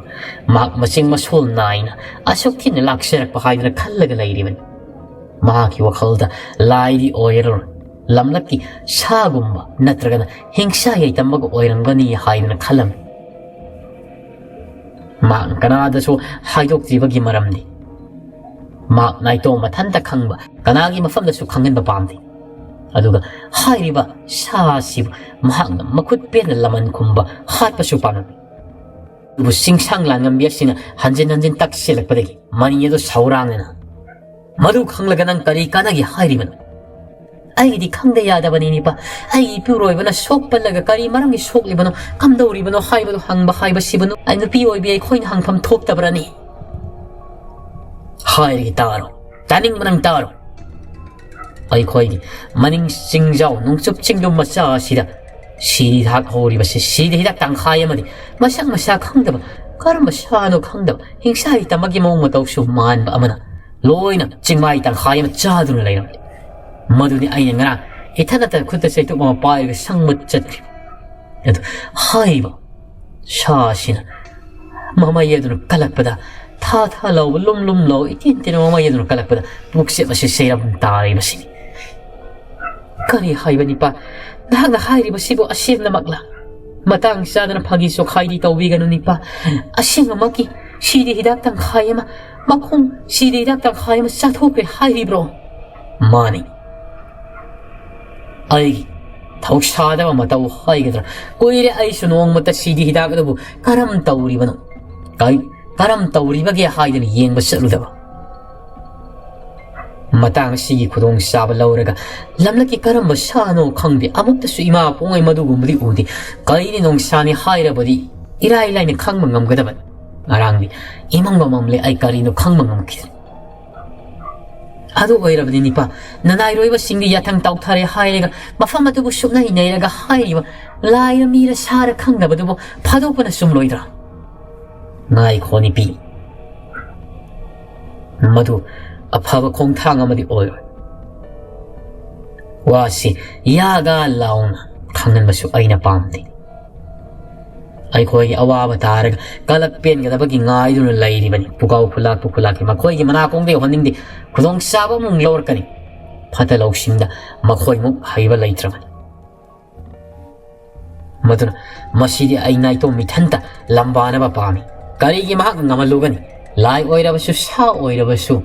Speaker 1: ꯃꯍꯥꯛ ꯃꯆꯤꯡ ꯃꯁꯣꯜ ꯅꯥꯏꯅ ꯑꯁꯨꯛ ꯊꯤꯅ ꯂꯥꯛꯆꯔꯛꯄ ꯍꯥꯏꯗꯅ ꯈꯜꯂꯒ ꯂꯩꯔꯤꯕꯅꯤ ꯃꯍꯥꯛꯀꯤ ꯋꯥꯈꯜꯗ ꯂꯥꯏꯗꯤ ꯑꯣꯏꯔꯔꯣꯏ ꯂꯝꯂꯛꯀꯤ ꯁꯥꯒꯨꯝꯕ ꯅꯠꯇ꯭ꯔꯒꯅ ꯍꯤꯡꯁꯥ ꯌꯩꯇꯝꯕꯒ ꯑꯣꯏꯔꯝꯒꯅꯤ ꯍꯥꯏꯗꯅ ꯈꯜꯂꯝꯃꯤ ꯃꯍꯥꯛ ꯀꯅꯥꯗꯁꯨ ꯍꯥꯏꯗꯣꯛꯇ꯭ꯔꯤꯕꯒꯤ ꯃꯔꯝꯗꯤ ꯃꯍꯥꯛ ꯅꯥꯏꯇꯣꯝ ꯃꯊꯟꯇ ꯈꯪꯕ ꯀꯅꯥꯒꯤ ꯃꯐꯝꯗꯁꯨ ꯈꯪꯍꯟꯕ ꯄꯥꯝꯗꯦ ꯑꯗꯨꯒ ꯍꯥꯏꯔꯤꯕ ꯁꯥ ꯑꯁꯤꯕꯨ ꯃꯍꯥꯛꯅ ꯃꯈꯨꯠ ꯄꯦꯟꯅ ꯂꯃꯟ ꯈꯨꯝꯕ ꯍꯥꯠꯄꯁꯨ ꯄꯥꯝꯂꯝꯃꯤ ꯑꯗꯨꯕꯨ ꯆꯤꯡꯁꯥꯡ ꯂꯥꯟꯉꯝꯕꯤ ꯑꯁꯤꯅ ꯍꯟꯖꯤꯟ ꯍꯟꯖꯤꯟ ꯇꯛꯁꯤꯜꯂꯛꯄꯗꯒꯤ ꯃꯅꯤ ꯑꯗꯨ ꯁꯥꯎꯔꯥꯡꯅꯅ ꯃꯗꯨ ꯈꯪꯂꯒ ꯅꯪ ꯀꯔꯤ ꯀꯥꯟꯅꯒꯦ ꯍꯥꯏꯔꯤꯕꯅꯣ ꯑꯩꯒꯤꯗꯤ ꯈꯪꯗ ꯌꯥꯗꯕꯅꯤꯅꯤꯄꯥ ꯑꯩꯒꯤ ꯏꯄꯨꯔꯣꯏꯕꯅ ꯁꯣꯛꯄꯜꯂꯒ ꯀꯔꯤ ꯃꯔꯝꯒꯤ ꯁꯣꯛꯂꯤꯕꯅꯣ ꯀꯝꯗꯧꯔꯤꯕꯅꯣ ꯍꯥꯏꯕꯗꯣ ꯍꯪꯕ ꯍꯥꯏꯕꯁꯤꯕꯨ ꯑꯩ ꯅꯨꯄꯤ ꯑꯣꯏꯕꯤ ꯑꯩꯈꯣꯏꯅ ꯍꯪꯐꯝ ꯊꯣꯛꯇꯕ꯭ꯔꯅꯤ ꯍꯥꯏꯔꯒ ꯇꯥꯔꯣ ꯇꯥꯅꯤꯡꯕ ꯅꯪ ꯇꯥꯔꯣ ꯑꯩꯈꯣꯏꯒꯤ ꯃꯅꯤꯡ ꯆꯤꯡꯖꯥꯎ ꯅꯣꯡꯆꯨꯞ ꯆꯤꯡꯗꯨꯝ ꯃꯆꯥ ꯑꯁꯤꯗ ꯁꯤꯗ ꯍꯤꯗꯥꯛ ꯍꯧꯔꯤꯕꯁꯤ ꯁꯤꯗ ꯍꯤꯗꯥꯛ ꯇꯪꯈꯥꯏ ꯑꯃꯗꯤ ꯃꯁꯛ ꯃꯁꯥ ꯈꯪꯗꯕ ꯀꯔꯝꯕ ꯁꯥꯅꯣ ꯈꯪꯗꯕ ꯍꯤꯡꯁꯥꯒꯤ ꯇꯝꯕꯒꯤ ꯃꯑꯣꯡ ꯃꯇꯧꯁꯨ ꯃꯥꯟꯕ ꯑꯃꯅ ꯂꯣꯏꯅ ꯆꯤꯡꯃꯥꯏ ꯇꯪꯈꯥꯏ ꯑꯃ ꯆꯥꯗꯨꯅ ꯂꯩꯔꯝꯃꯤ ꯃꯗꯨꯅꯤ ꯑꯩꯅ ꯉꯔꯥꯡ ꯏꯊꯟꯇ ꯈꯨꯠꯇ ꯆꯩꯇꯨꯞ ꯑꯃ ꯄꯥꯏꯔꯒ ꯁꯪꯕ ꯆꯠꯈ꯭ꯔꯤ ꯑꯗꯨ ꯍꯥꯏꯔꯤꯕ ꯁꯥ ꯑꯁꯤꯅ ꯃꯃꯩ ꯑꯗꯨꯅ ꯀꯜꯂꯛꯄꯗ ꯊꯥ ꯊꯥ ꯂꯧꯕ ꯂꯨꯝ ꯂꯨꯝ ꯂꯧꯕ ꯏꯇꯦꯟ ꯇꯦꯟꯕ ꯃꯃꯩ ꯑꯗꯨꯅ ꯀꯜꯂꯛꯄꯗ ꯄꯨꯛꯆꯦꯞ ꯑꯁꯤ ꯁꯩꯔꯝ ꯇꯥꯔꯤꯕꯁꯤꯅꯤ ꯀꯔꯤ ꯍꯥꯏꯕꯅꯤꯄꯥ ꯅꯍꯥꯛꯅ ꯍꯥꯏꯔꯤꯕꯁꯤꯕꯨ ꯑꯁꯦꯡꯕꯃꯛꯂꯥ ꯃꯇꯥꯡ ꯆꯥꯗꯅ ꯐꯥꯒꯤ ꯆꯣꯈꯥꯏꯗꯤ ꯇꯧꯕꯤꯒꯅꯨ ꯅꯤꯄꯥ ꯑꯁꯦꯡꯕꯃꯛꯀꯤ ꯁꯤꯗꯤ ꯍꯤꯗꯥꯛ ꯇꯪꯈꯥꯏ ꯑꯃ ꯃꯈꯣꯡ ꯁꯤꯗꯤ ꯍꯤꯗꯥꯛ ꯇꯪꯈꯥꯏ ꯑꯃ ꯆꯥꯊꯣꯛꯈ꯭ꯔꯦ ꯍꯥꯏꯔꯤꯕ꯭ꯔꯣ ꯃꯥꯅꯤ ꯑꯩꯒꯤ ꯊꯧꯁꯥꯗꯕ ꯃꯇꯧ ꯍꯥꯏꯒꯗ꯭ꯔꯥ ꯀꯨꯏꯔꯦ ꯑꯩꯁꯨ ꯅꯣꯡꯃꯇ ꯁꯤꯗꯤ ꯍꯤꯗꯥꯛ ꯑꯗꯨꯕꯨ ꯀꯔꯝ ꯇꯧꯔꯤꯕꯅꯣ ꯀꯔꯝ ꯇꯧꯔꯤꯕꯒꯦ ꯍꯥꯏꯗꯅ ꯌꯦꯡꯕ ꯆꯠꯂꯨꯗꯕ ꯃꯇꯥꯡ ꯑꯁꯤꯒꯤ ꯈꯨꯗꯣꯡꯆꯥꯕ ꯂꯧꯔꯒ ꯂꯝꯂꯛꯀꯤ ꯀꯔꯝꯕ ꯁꯥꯅꯣ ꯈꯪꯗꯦ ꯑꯃꯨꯛꯇꯁꯨ ꯏꯃꯥ ꯄꯣꯡꯉꯩ ꯃꯗꯨꯒꯨꯝꯕꯗꯤ ꯎꯗꯦ ꯀꯔꯤꯅꯤ ꯅꯣꯡꯁꯥꯅꯤ ꯍꯥꯏꯔꯕꯗꯤ ꯏꯔꯥꯏ ꯂꯥꯏꯅ ꯈꯪꯕ ꯉꯝꯒꯗꯕꯅꯤ ꯉꯔꯥꯡꯗꯤ ꯏꯃꯪꯕ ꯃꯝꯂꯦ ꯑꯩ ꯀꯔꯤꯅꯣ ꯈꯪꯕ ꯉꯝꯈꯤꯗꯦ ꯑꯗꯨ ꯑꯣꯏꯔꯕꯗꯤ ꯅꯤꯄꯥ ꯅꯅꯥꯏꯔꯣꯏꯕꯁꯤꯡꯗꯤ ꯌꯥꯊꯪ ꯇꯧꯊꯔꯦ ꯍꯥꯏꯔꯒ ꯃꯐꯝ ꯑꯗꯨꯕꯨ ꯁꯨꯞꯅꯩ ꯅꯩꯔꯒ ꯍꯥꯏꯔꯤꯕ ꯂꯥꯏꯔ ꯃꯤꯔ ꯁꯥꯔ ꯈꯪꯗꯕꯗꯨꯕꯨ ꯐꯥꯗꯣꯛꯄꯅ ꯆꯨꯝꯂꯣꯏꯗ꯭ꯔꯥ ꯉꯥꯏꯈꯣ ꯅꯤꯄꯤ ꯃꯗꯨ ꯑꯐꯕ ꯈꯣꯡꯊꯥꯡ ꯑꯃꯗꯤ ꯑꯣꯏꯔꯣꯏ ꯋꯥꯁꯤ ꯌꯥꯒ ꯂꯥꯎꯅ ꯈꯪꯍꯟꯕꯁꯨ ꯑꯩꯅ ꯄꯥꯝꯗꯦ ꯑꯩꯈꯣꯏꯒꯤ ꯑꯋꯥꯕ ꯇꯥꯔꯒ ꯀꯂꯛ ꯄꯦꯟꯒꯗꯕꯒꯤ ꯉꯥꯏꯗꯨꯅ ꯂꯩꯔꯤꯕꯅꯤ ꯄꯨꯀꯥꯎ ꯈꯨꯂꯥꯛꯄꯨ ꯈꯨꯂꯥꯛꯀꯤ ꯃꯈꯣꯏꯒꯤ ꯃꯅꯥꯀꯣꯡꯗ ꯌꯧꯍꯟꯅꯤꯡꯗꯦ ꯈꯨꯗꯣꯡꯆꯥꯕ ꯑꯃꯨꯛ ꯂꯧꯔꯛꯀꯅꯤ ꯐꯠꯇ ꯂꯧꯁꯤꯡꯗ ꯃꯈꯣꯏꯃꯨꯛ ꯍꯩꯕ ꯂꯩꯇ꯭ꯔꯕꯅꯤ ꯃꯗꯨꯅ ꯃꯁꯤꯗꯤ ꯑꯩ ꯅꯥꯏꯇꯣꯝ ꯃꯤꯊꯟꯇ ꯂꯝꯕꯥꯅꯕ ꯄꯥꯝꯃꯤ ꯀꯔꯤꯒꯤ ꯃꯍꯥꯛꯅ ꯉꯝꯍꯜꯂꯨꯒꯅꯤ ꯂꯥꯏ ꯑꯣꯏꯔꯕꯁꯨ ꯁꯥ ꯑꯣꯏꯔꯕꯁꯨ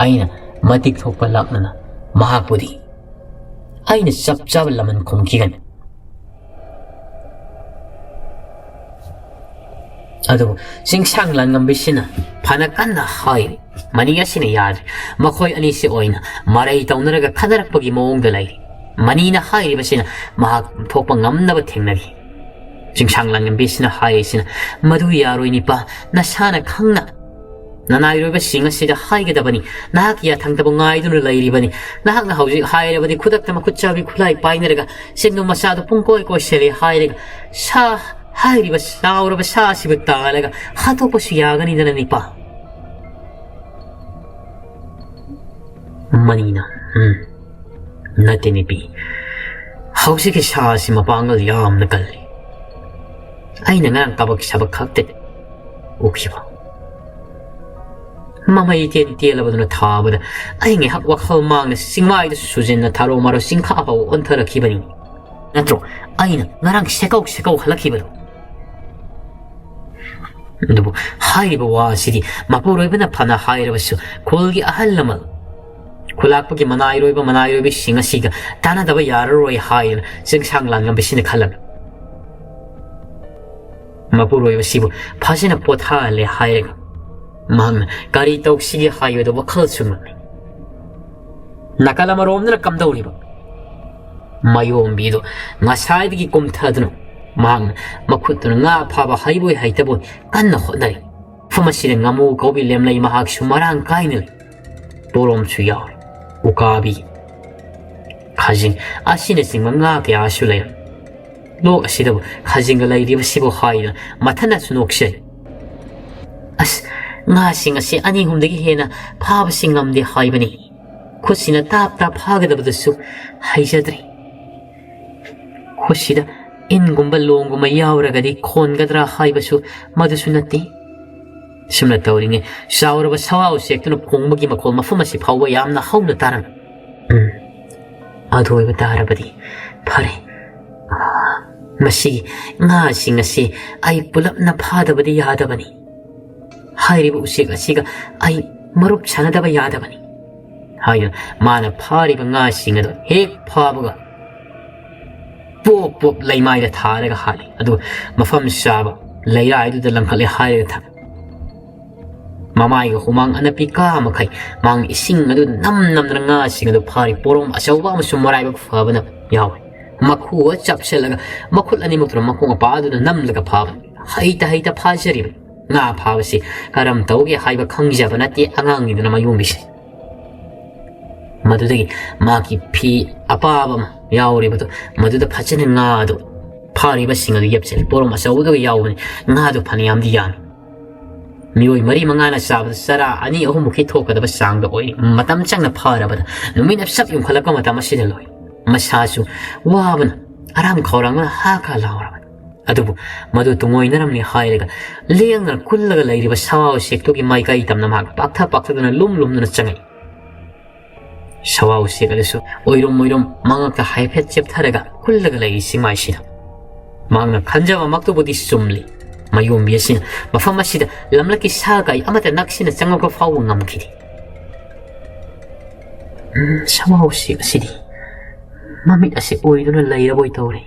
Speaker 1: ꯑꯩꯅ ꯃꯇꯤꯛ ꯊꯣꯛꯄ ꯂꯥꯛꯅꯅ ꯃꯍꯥꯛꯄꯨꯗꯤ ꯑꯩꯅ ꯆꯞ ꯆꯥꯕ ꯂꯃꯟ ꯈꯨꯝꯈꯤꯒꯅꯤ ꯑꯗꯨꯕꯨ ꯆꯤꯡꯁꯥꯡ ꯂꯥꯟꯉꯝꯕꯤꯁꯤꯅ ꯐꯅ ꯀꯟꯅ ꯍꯥꯏꯔꯤ ꯃꯅꯤ ꯑꯁꯤꯅ ꯌꯥꯗ꯭ꯔꯤ ꯃꯈꯣꯏ ꯑꯅꯤꯁꯤ ꯑꯣꯏꯅ ꯃꯔꯩ ꯇꯧꯅꯔꯒ ꯈꯠꯅꯔꯛꯄꯒꯤ ꯃꯑꯣꯡꯗ ꯂꯩꯔꯤ ꯃꯅꯤꯅ ꯍꯥꯏꯔꯤꯕꯁꯤꯅ ꯃꯍꯥꯛ ꯊꯣꯛꯄ ꯉꯝꯅꯕ ꯊꯦꯡꯅꯔꯤ ꯆꯤꯡꯁꯥꯡ ꯂꯥꯟꯉꯝꯕꯤꯁꯤꯅ ꯍꯥꯏꯔꯤꯁꯤꯅ ꯃꯗꯨ ꯌꯥꯔꯣꯏ ꯅꯤꯄꯥ ꯅꯁꯥꯅ ꯈꯪꯅ ꯅꯅꯥꯏꯔꯣꯏꯕꯁꯤꯡ ꯑꯁꯤꯗ ꯍꯥꯏꯒꯗꯕꯅꯤ ꯅꯍꯥꯛꯀꯤ ꯌꯥꯊꯪꯗꯕꯨ ꯉꯥꯏꯗꯨꯅ ꯂꯩꯔꯤꯕꯅꯤ ꯅꯍꯥꯛꯅ ꯍꯧꯖꯤꯛ ꯍꯥꯏꯔꯕꯗꯤ ꯈꯨꯗꯛꯇ ꯃꯈꯨꯠ ꯆꯥꯕꯤ ꯈꯨꯠꯂꯥꯏ ꯄꯥꯏꯅꯔꯒ ꯁꯦꯡꯅꯨ ꯃꯆꯥꯗꯨ ꯄꯨꯡꯀꯣꯏ ꯀꯣꯏꯁꯤꯜꯂꯤ ꯍꯥꯏꯔꯒ ꯁꯥ ꯍꯥꯏꯔꯤꯕ ꯆꯥꯎꯔꯕ ꯁꯥ ꯑꯁꯤꯕꯨ ꯇꯥꯜꯂꯒ ꯍꯥꯠꯇꯣꯛꯄꯁꯨ ꯌꯥꯒꯅꯤꯗꯅ ꯅꯤꯄꯥ ꯃꯅꯤꯅ ꯅꯠꯇꯦ ꯅꯤꯄꯤ ꯍꯧꯖꯤꯛꯀꯤ ꯁꯥ ꯑꯁꯤ ꯃꯄꯥꯡꯒꯜ ꯌꯥꯝꯅ ꯀꯜꯂꯤ ꯑꯩꯅ ꯉꯔꯥꯡ ꯀꯕꯛ ꯁꯕꯛ ꯈꯛꯇꯗꯤ ꯎꯈꯤꯕ ꯃꯃꯩ ꯇꯦꯟ ꯇꯦꯜꯂꯕꯗꯨꯅ ꯊꯥꯕꯗ ꯑꯩ ꯉꯥꯏꯍꯥꯛ ꯋꯥꯈꯜ ꯃꯥꯡꯅ ꯆꯤꯡꯃꯥꯏꯗ ꯁꯨꯖꯤꯟꯅ ꯊꯥꯔꯣ ꯃꯥꯔꯣ ꯆꯤꯡꯈꯥ ꯐꯥꯎ ꯑꯣꯟꯊꯔꯛꯈꯤꯕꯅꯤ ꯅꯠꯇ꯭ꯔꯣ ꯑꯩꯅ ꯉꯔꯥꯡ ꯁꯦꯀꯧ ꯍꯜꯂꯛꯈꯤꯕꯗꯣ ꯑꯗꯨꯕꯨ ꯍꯥꯏꯔꯤꯕ ꯋꯥ ꯑꯁꯤꯗꯤ ꯃꯄꯨꯔꯣꯏꯕꯅ ꯐꯅ ꯍꯥꯏꯔꯕꯁꯨ ꯈꯨꯜꯒꯤ ꯑꯍꯜ ꯂꯃꯟ ꯈꯨꯜꯂꯥꯛꯄꯒꯤ ꯃꯅꯥꯏꯔꯣꯏꯕꯁꯤꯡ ꯑꯁꯤꯒ ꯇꯥꯟꯅꯗꯕ ꯌꯥꯔꯔꯣꯏ ꯍꯥꯏꯅ ꯆꯤꯡꯁꯥꯡ ꯂꯥꯟꯉꯝꯕꯤꯁꯤꯅ ꯈꯜꯂꯝꯃꯤ ꯃꯄꯨꯔꯣꯏꯕꯁꯤꯕꯨ ꯐꯖꯅ ꯄꯣꯊꯥꯍꯜꯂꯦ ꯍꯥꯏꯔꯒ ꯃꯍꯥꯛꯅ ꯀꯔꯤ ꯇꯧꯁꯤꯒꯦ ꯍꯥꯏꯕꯗ ꯋꯥꯈꯜ ꯆꯨꯝꯂꯝꯃꯤ ꯅꯥꯀꯜ ꯑꯃꯔꯣꯝꯗꯅ ꯀꯝꯗꯧꯔꯤꯕ ꯃꯥꯌꯣꯝꯕꯤꯗꯨ ꯉꯁꯥꯏꯗꯒꯤ ꯀꯨꯝꯊꯗꯨꯅ ꯃꯍꯥꯛꯅ ꯃꯈꯨꯠꯇꯨꯅ ꯉꯥ ꯐꯥꯕ ꯍꯩꯕꯣꯏ ꯍꯩꯇꯕꯣꯏ ꯀꯟꯅ ꯍꯣꯠꯅꯔꯤ ꯃꯐꯝ ꯑꯁꯤꯗ ꯉꯥꯃꯨ ꯀꯧꯕꯤ ꯂꯦꯝꯂꯩ ꯃꯍꯥꯛꯁꯨ ꯃꯔꯥꯡ ꯀꯥꯏꯅ ꯂꯩ ꯄꯣꯔꯣꯝꯁꯨ ꯌꯥꯎꯔꯤ ꯎꯀꯥꯕꯤ ꯈꯥꯖꯤꯡ ꯑꯁꯤꯅꯆꯤꯡꯕ ꯉꯥ ꯀꯌꯥꯁꯨ ꯂꯩꯔꯝ ꯂꯣꯛ ꯑꯁꯤꯗꯕꯨ ꯈꯥꯖꯤꯡꯒ ꯂꯩꯔꯤꯕꯁꯤꯕꯨ ꯍꯥꯏꯗꯅ ꯃꯊꯟꯅꯁꯨ ꯅꯣꯛꯆꯩ ꯑꯁ ꯉꯥꯁꯤꯡ ꯑꯁꯤ ꯑꯅꯤ ꯑꯍꯨꯝꯗꯒꯤ ꯍꯦꯟꯅ ꯐꯥꯕꯁꯤ ꯉꯝꯗꯦ ꯍꯥꯏꯕꯅꯤ ꯈꯨꯠꯁꯤꯅ ꯇꯥꯞ ꯐꯥꯒꯗꯕꯗꯁꯨ ꯍꯩꯖꯗ꯭ꯔꯤ ꯈꯨꯠꯁꯤꯗ ꯏꯟꯒꯨꯝꯕ ꯂꯣꯡꯒꯨꯝꯕ ꯌꯥꯎꯔꯒꯗꯤ ꯈꯣꯟꯒꯗ꯭ꯔꯥ ꯍꯥꯏꯕꯁꯨ ꯃꯗꯨꯁꯨ ꯅꯠꯇꯦ ꯁꯨꯝꯅ ꯇꯧꯔꯤꯉꯩ ꯆꯥꯎꯔꯕ ꯁꯋꯥ ꯎꯆꯦꯛꯇꯨꯅ ꯈꯣꯡꯕꯒꯤ ꯃꯈꯣꯜ ꯃꯐꯝ ꯑꯁꯤ ꯐꯥꯎꯕ ꯌꯥꯝꯅ ꯍꯧꯅ ꯇꯥꯔꯝꯃꯤ ꯑꯗꯨ ꯑꯣꯏꯕ ꯇꯥꯔꯕꯗꯤ ꯐꯔꯦ ꯃꯁꯤꯒꯤ ꯉꯥꯁꯤꯡ ꯑꯁꯤ ꯑꯩ ꯄꯨꯂꯞꯅ ꯐꯥꯗꯕꯗꯤ ꯌꯥꯗꯕꯅꯤ ꯍꯥꯏꯔꯤꯕ ꯎꯆꯦꯛ ꯑꯁꯤꯒ ꯑꯩ ꯃꯔꯨꯞ ꯁꯥꯟꯅꯗꯕ ꯌꯥꯗꯕꯅꯤ ꯍꯥꯏꯅ ꯃꯥꯅ ꯐꯥꯔꯤꯕ ꯉꯥꯁꯤꯡ ꯑꯗꯨ ꯍꯦꯛ ꯐꯥꯕꯒ ꯄꯣꯞ ꯂꯩꯃꯥꯏꯗ ꯊꯥꯔꯒ ꯍꯥꯠꯂꯤ ꯑꯗꯨꯒ ꯃꯐꯝ ꯆꯥꯕ ꯂꯩꯔꯥꯏꯗꯨꯗ ꯂꯪꯈꯠꯂꯦ ꯍꯥꯏꯔꯒ ꯊꯝꯃꯤ ꯃꯃꯥꯏꯒ ꯍꯨꯃꯥꯡ ꯑꯅꯞꯄꯤ ꯀꯥ ꯃꯈꯩ ꯃꯥꯡ ꯏꯁꯤꯡ ꯑꯗꯨ ꯅꯝꯗꯅ ꯉꯥꯁꯤꯡ ꯑꯗꯨ ꯐꯥꯔꯤ ꯄꯣꯔꯣꯝ ꯑꯆꯧꯕ ꯑꯃꯁꯨꯡ ꯃꯔꯥꯏꯕꯛ ꯐꯕꯅ ꯌꯥꯎꯏ ꯃꯈꯨꯒ ꯆꯞꯁꯤꯜꯂꯒ ꯃꯈꯨꯠ ꯑꯅꯤꯃꯛꯇꯨꯅ ꯃꯈꯣꯡ ꯃꯄꯥꯗꯨꯅ ꯅꯝꯂꯒ ꯐꯥꯕ ꯍꯩꯇ ꯐꯥꯖꯔꯤꯕ ꯉꯥ ꯐꯥꯕꯁꯤ ꯀꯔꯝ ꯇꯧꯒꯦ ꯍꯥꯏꯕ ꯈꯪꯖꯕ ꯅꯠꯇꯦ ꯑꯉꯥꯡꯅꯤꯗꯨꯅ ꯃꯌꯣꯝꯕꯤꯁꯦ ꯃꯗꯨꯗꯒꯤ ꯃꯥꯒꯤ ꯐꯤ ꯑꯄꯥꯕ ꯑꯃ ꯌꯥꯎꯔꯤꯕꯗꯨ ꯃꯗꯨꯗ ꯐꯖꯅ ꯉꯥꯗꯨ ꯐꯥꯔꯤꯕꯁꯤꯡ ꯑꯗꯨ ꯌꯦꯞꯁꯤꯜꯂꯤ ꯄꯣꯔꯣꯝ ꯑꯆꯧꯕꯗꯨꯒ ꯌꯥꯎꯕꯅꯤ ꯉꯥꯗꯨ ꯐꯅꯌꯥꯝꯗꯤ ꯌꯥꯝꯃꯤ ꯃꯤꯑꯣꯏ 4-5ꯅ ꯆꯥꯕꯗ ꯆꯔꯥ 2-3 ꯊꯣꯛꯀꯗꯕ ꯆꯥꯡꯗ ꯑꯣꯏ ꯃꯇꯝ ꯆꯪꯅ ꯐꯥꯔꯕꯗ ꯅꯨꯃꯤꯠꯅ ꯁꯞ ꯌꯨꯡꯈꯠꯂꯛꯄ ꯃꯇꯝ ꯑꯁꯤꯗ ꯂꯣꯏ ꯃꯁꯥꯁꯨ ꯋꯥꯕꯅ ꯑꯔꯥꯝ ꯈꯧꯔꯥꯡꯕꯅ ꯍꯥꯀꯥ ꯂꯥꯎꯔꯕꯅꯤ ꯑꯗꯨꯕꯨ ꯃꯗꯨ ꯇꯨꯡꯑꯣꯏꯅꯔꯝꯅꯤ ꯍꯥꯏꯔꯒ ꯂꯦꯡꯗꯅ ꯀꯨꯜꯂꯒ ꯂꯩꯔꯤꯕ ꯁꯋꯥ ꯎꯆꯦꯛꯇꯨꯒꯤ ꯃꯥꯏꯀꯩ ꯇꯝꯅ ꯃꯍꯥꯛ ꯄꯥꯛꯊꯗꯨꯅ ꯂꯨꯝꯗꯨꯅ ꯆꯪꯉꯛꯏ ꯁꯋꯥ ꯎꯆꯦꯛ ꯑꯗꯨꯁꯨ ꯑꯣꯏꯔꯨꯝ ꯃꯉꯛꯇ ꯍꯥꯏꯐꯦꯠ ꯆꯦꯞꯊꯔꯒ ꯀꯨꯜꯂꯒ ꯂꯩꯔꯤ ꯆꯤꯡꯃꯥꯏꯁꯤꯗ ꯃꯍꯥꯛꯅ ꯈꯟꯖꯕꯃꯛꯇꯨꯕꯨꯗꯤ ꯆꯨꯝꯂꯤ ꯃꯌꯣꯝꯕꯤ ꯑꯁꯤꯅ ꯃꯐꯝ ꯑꯁꯤꯗ ꯂꯝꯂꯛꯀꯤ ꯁꯥ ꯀꯩ ꯑꯃꯠꯇ ꯅꯛꯁꯤꯟꯅ ꯆꯪꯂꯛꯄ ꯐꯥꯎꯕ ꯉꯝꯈꯤꯗꯦ ꯁꯋꯥ ꯎꯆꯦꯛ ꯑꯁꯤꯗꯤ ꯃꯃꯤꯠ ꯑꯁꯤ ꯑꯣꯏꯗꯨꯅ ꯂꯩꯔꯕꯣꯏ ꯇꯧꯔꯦ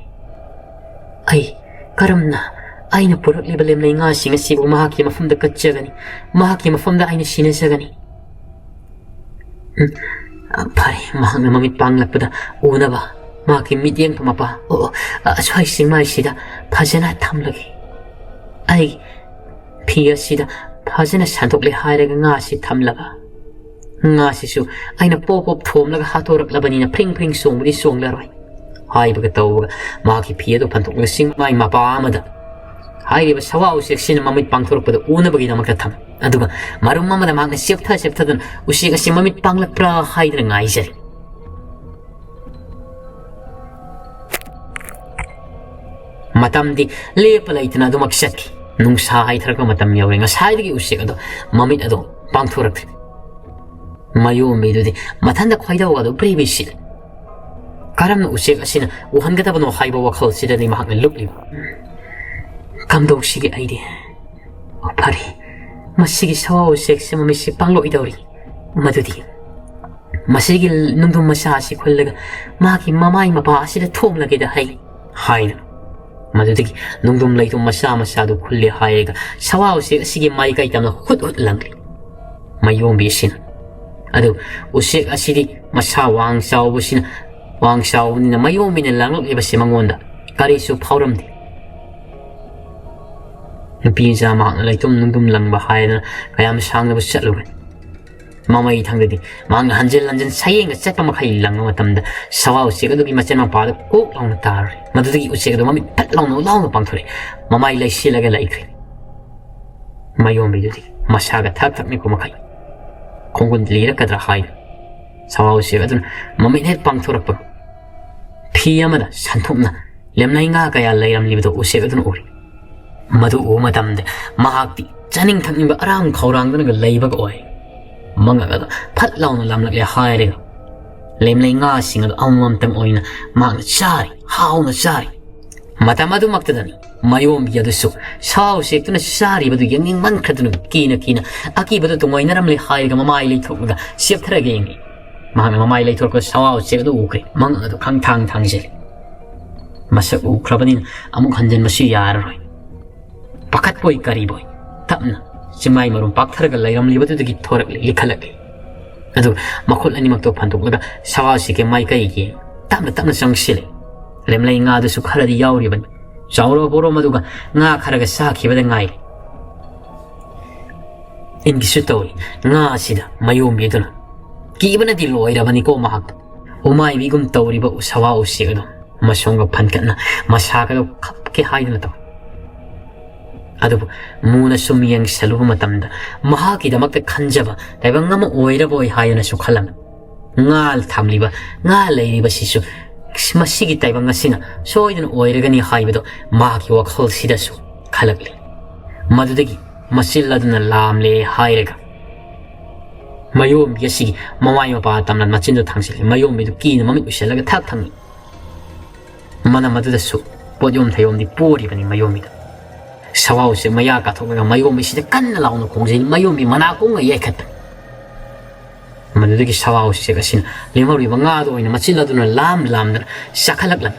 Speaker 1: ꯑꯩ ꯀꯔꯝꯅ ꯑꯩꯅ ꯄꯨꯔꯛꯂꯤꯕ ꯂꯦꯝꯂꯩ ꯉꯥꯁꯤꯡ ꯑꯁꯤꯕꯨ ꯃꯍꯥꯛꯀꯤ ꯃꯐꯝꯗ ꯀꯠꯆꯒꯅꯤ ꯃꯍꯥꯛꯀꯤ ꯃꯐꯝꯗ ꯑꯩꯅ ꯁꯤꯟꯅꯖꯒꯅꯤ ꯐꯔꯦ ꯃꯍꯥꯛꯅ ꯃꯃꯤꯠ ꯄꯥꯡꯂꯛꯄꯗ ꯎꯅꯕ ꯃꯍꯥꯛꯀꯤ ꯃꯤꯠꯌꯦꯡ ꯃꯄꯥ ꯑꯁ꯭ꯋꯥꯏ ꯆꯤꯡꯃꯥꯏꯁꯤꯗ ꯐꯖꯅ ꯊꯝꯂꯒꯦ ꯑꯩ ꯐꯤ ꯑꯁꯤꯗ ꯐꯖꯅ ꯁꯟꯗꯣꯛꯂꯦ ꯍꯥꯏꯔꯒ ꯉꯥꯁꯤ ꯊꯝꯂꯒ ꯉꯥꯁꯤꯁꯨ ꯑꯩꯅ ꯄꯣꯞ ꯊꯣꯝꯂꯒ ꯍꯥꯠꯇꯣꯔꯛꯂꯕꯅꯤꯅ ꯐ꯭ꯔꯤꯡ ꯆꯣꯡꯕꯗꯤ ꯆꯣꯡꯂꯔꯣꯏ ꯍꯥꯏꯕꯒ ꯇꯧꯕꯒ ꯃꯍꯥꯛꯀꯤ ꯐꯤ ꯑꯗꯨ ꯐꯟꯗꯣꯛꯂꯒ ꯆꯤꯡꯃꯥꯏ ꯃꯄꯥ ꯑꯃꯗ ꯍꯥꯏꯔꯤꯕ ꯁꯋꯥ ꯎꯆꯦꯛꯁꯤꯅ ꯃꯃꯤꯠ ꯄꯥꯡꯊꯣꯔꯛꯄꯗ ꯎꯅꯕꯒꯤꯗꯃꯛꯇ ꯊꯝꯃꯤ ꯑꯗꯨꯒ ꯃꯔꯨꯝ ꯑꯃꯗ ꯃꯍꯥꯛꯅ ꯆꯦꯞꯊꯗꯨꯅ ꯎꯆꯦꯛ ꯑꯁꯤ ꯃꯃꯤꯠ ꯄꯥꯡꯂꯛꯄ꯭ꯔꯥ ꯍꯥꯏꯗꯅ ꯉꯥꯏꯖꯔꯤ ꯃꯇꯝꯗꯤ ꯂꯦꯞꯄ ꯂꯩꯇꯅ ꯑꯗꯨꯃꯛ ꯆꯠꯈꯤ ꯅꯨꯡꯁꯥ ꯍꯥꯏꯊꯔꯛꯄ ꯃꯇꯝ ꯌꯧꯔꯦ ꯉꯁꯥꯏꯗꯒꯤ ꯎꯆꯦꯛ ꯑꯗꯣ ꯃꯃꯤꯠ ꯑꯗꯣ ꯄꯥꯡꯊꯣꯔꯛꯇ꯭ꯔꯤ mayombidudi mathanda khoidawado privisil karam usek asina uhangadabano haiba wakhal sidani mahakna lukli kamdok sigi aidi opari masigi sawa usek semamisi panglo idawri madudi masigi nungdum masasi khollaga maki mamai mapa asida thomlageda haina madudi nungdum laitum masa du khulle haiga sawa usek asigi mai kai tamna hut langli mayombi sin adu usek asidi masa wang sawbusina wang sawbunina mayomina langlok ibasi mangonda karisu phauramdi nupi jama laitum nungdum langba haina kayam sangna bu chatlugan mamai thangdi mang hanjel lanjan sayeng chatpa makhai langma matamda sawa usek adu gi machan ma pad ko long tar madudi usek adu mami pat long pangthore mamai laisilaga laikri mayombi dudi masaga thak ni ko makhai kongun lira kadra hai sawa usek adu mami net pangthora pa phiyamada santhumna lemnai nga kaya lairam libido usek adu ori madu o matamde mahakti chaning thangni ba aram khaurang dana ga laibag oi mangga phat launa lamlak le haire lemlai nga singa amam tam oina mang chari hauna chari matamadu maktadani mayom biadusu saw sektuna chari badu yanging man khadunu kina aki badu tumoina ram le haire ga mamai le thokga sep thara ge ngi mang mamai le thok ko saw sekdu ukre mang adu khang thang je masa ukrabanin amuk hanjen masi yar roi pakat boy kari boy tapna simai marum pak tharaga lairam libatu dagi thorak likhalak adu makhul ani makto phantuk laga sawa sike mai kai ge tamna sangsile lemlai nga du su kharadi yauri ban chawro boro maduga nga kharaga sa khibada ngai ingi su tawi nga sida mayom yeduna kibana di loira bani ko mahak umai bigum tawri ba sawa usigado masonga phankatna masaka do khapke haidana taw adubu muna sumiyang salubu matamda mahaki damakta khanjaba taibang ngama oira boy hayana su khalam ngal thamliba ngal leiriba sisu masigi taibang ngasina soidana oiragani haibedo mahaki wakhol sidasu khalakli madudagi masilladuna lamle hairega mayom yasi mamai mapa tamna machindo thangsil mayom bidu kina mami usalaga thak thangi mana madudasu podyom thayom di pori bani mayom bidu sawa usek maya ka thoga mayom sida kanna launa kongje mayom bi mana ko nga yekhat madudagi sawa usek asin lemari banga do ina machila duna lam na sakhalak lam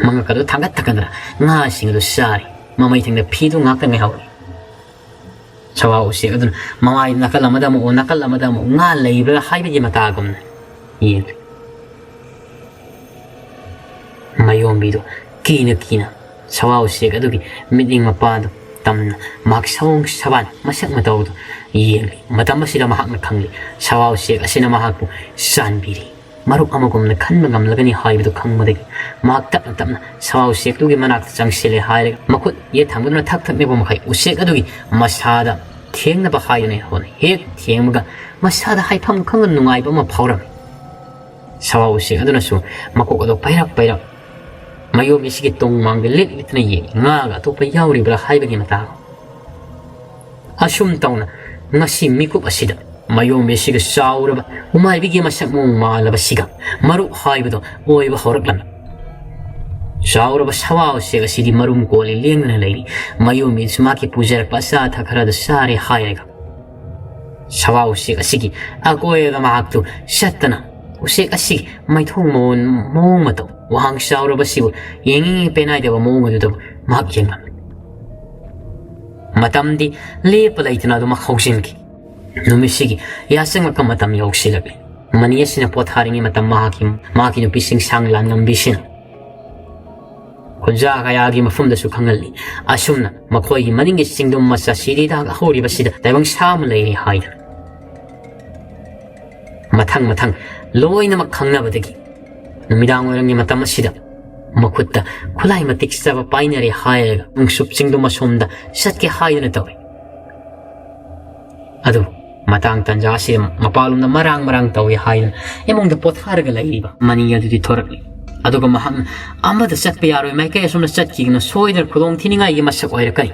Speaker 1: manga ka do thangat takandra nga sing do sari mamai thengda phidu nga ka ngai haw sawa usek adun mamai nakalamada mo nga leibra haibe ji mata gum yen mayom bi do kina sawa usek adugi miding mapado tamna mak sawong saban masak matawdo yeli matam sila mahak na khangli sawa usek asina mahak sanbiri maruk amagum na khan magam lagani haibido khangmadagi mak tapna sawa usek dugi manak changsile haire makut ye thangudna thak ne bo makai usek adugi masada thengna ba haine hon hek thengmaga masada haifam khangan nungai ba ma phauram sawa usek aduna su makok ado pairak mayom isigi tong mang lit litna ye nga ga to pa yauri bra haibagi mata asum tawna ngasi mikup asida mayom isigi saura ba umai bigi masak mong mala ba siga maru haibido oi ba horaklan saura ba sawa se asidi marum ko le lengna leiri mayom isma ki pujar pa sa tha khara da sare hairega sawa se asigi akoy da mahaktu shatana usek asigi mai thong mong mato wang saura basibu yengi penai deba monga du mak yenga matamdi le palaitna do makhausin ki numisigi yasang makam matam yausilabi maniyasina potharingi matam mahaki no pising sanglan ngambisin kunja kayagi mafum da su khangalli asumna makhoi gi maningi singdum masa siri da hori basida daibang sam leini haida mathang loina makhangna badagi numidang orangi matam asida makutta khulai matik saba painari hairega ngsup singdum masomda satke haidana tawi adu matang tanja si mapalum na marang tawi haina emong da potharga laiba maniya du thorakli aduga maham amada satpe yaro mai kay somna satki na soidar khulong thininga yi masak oira kai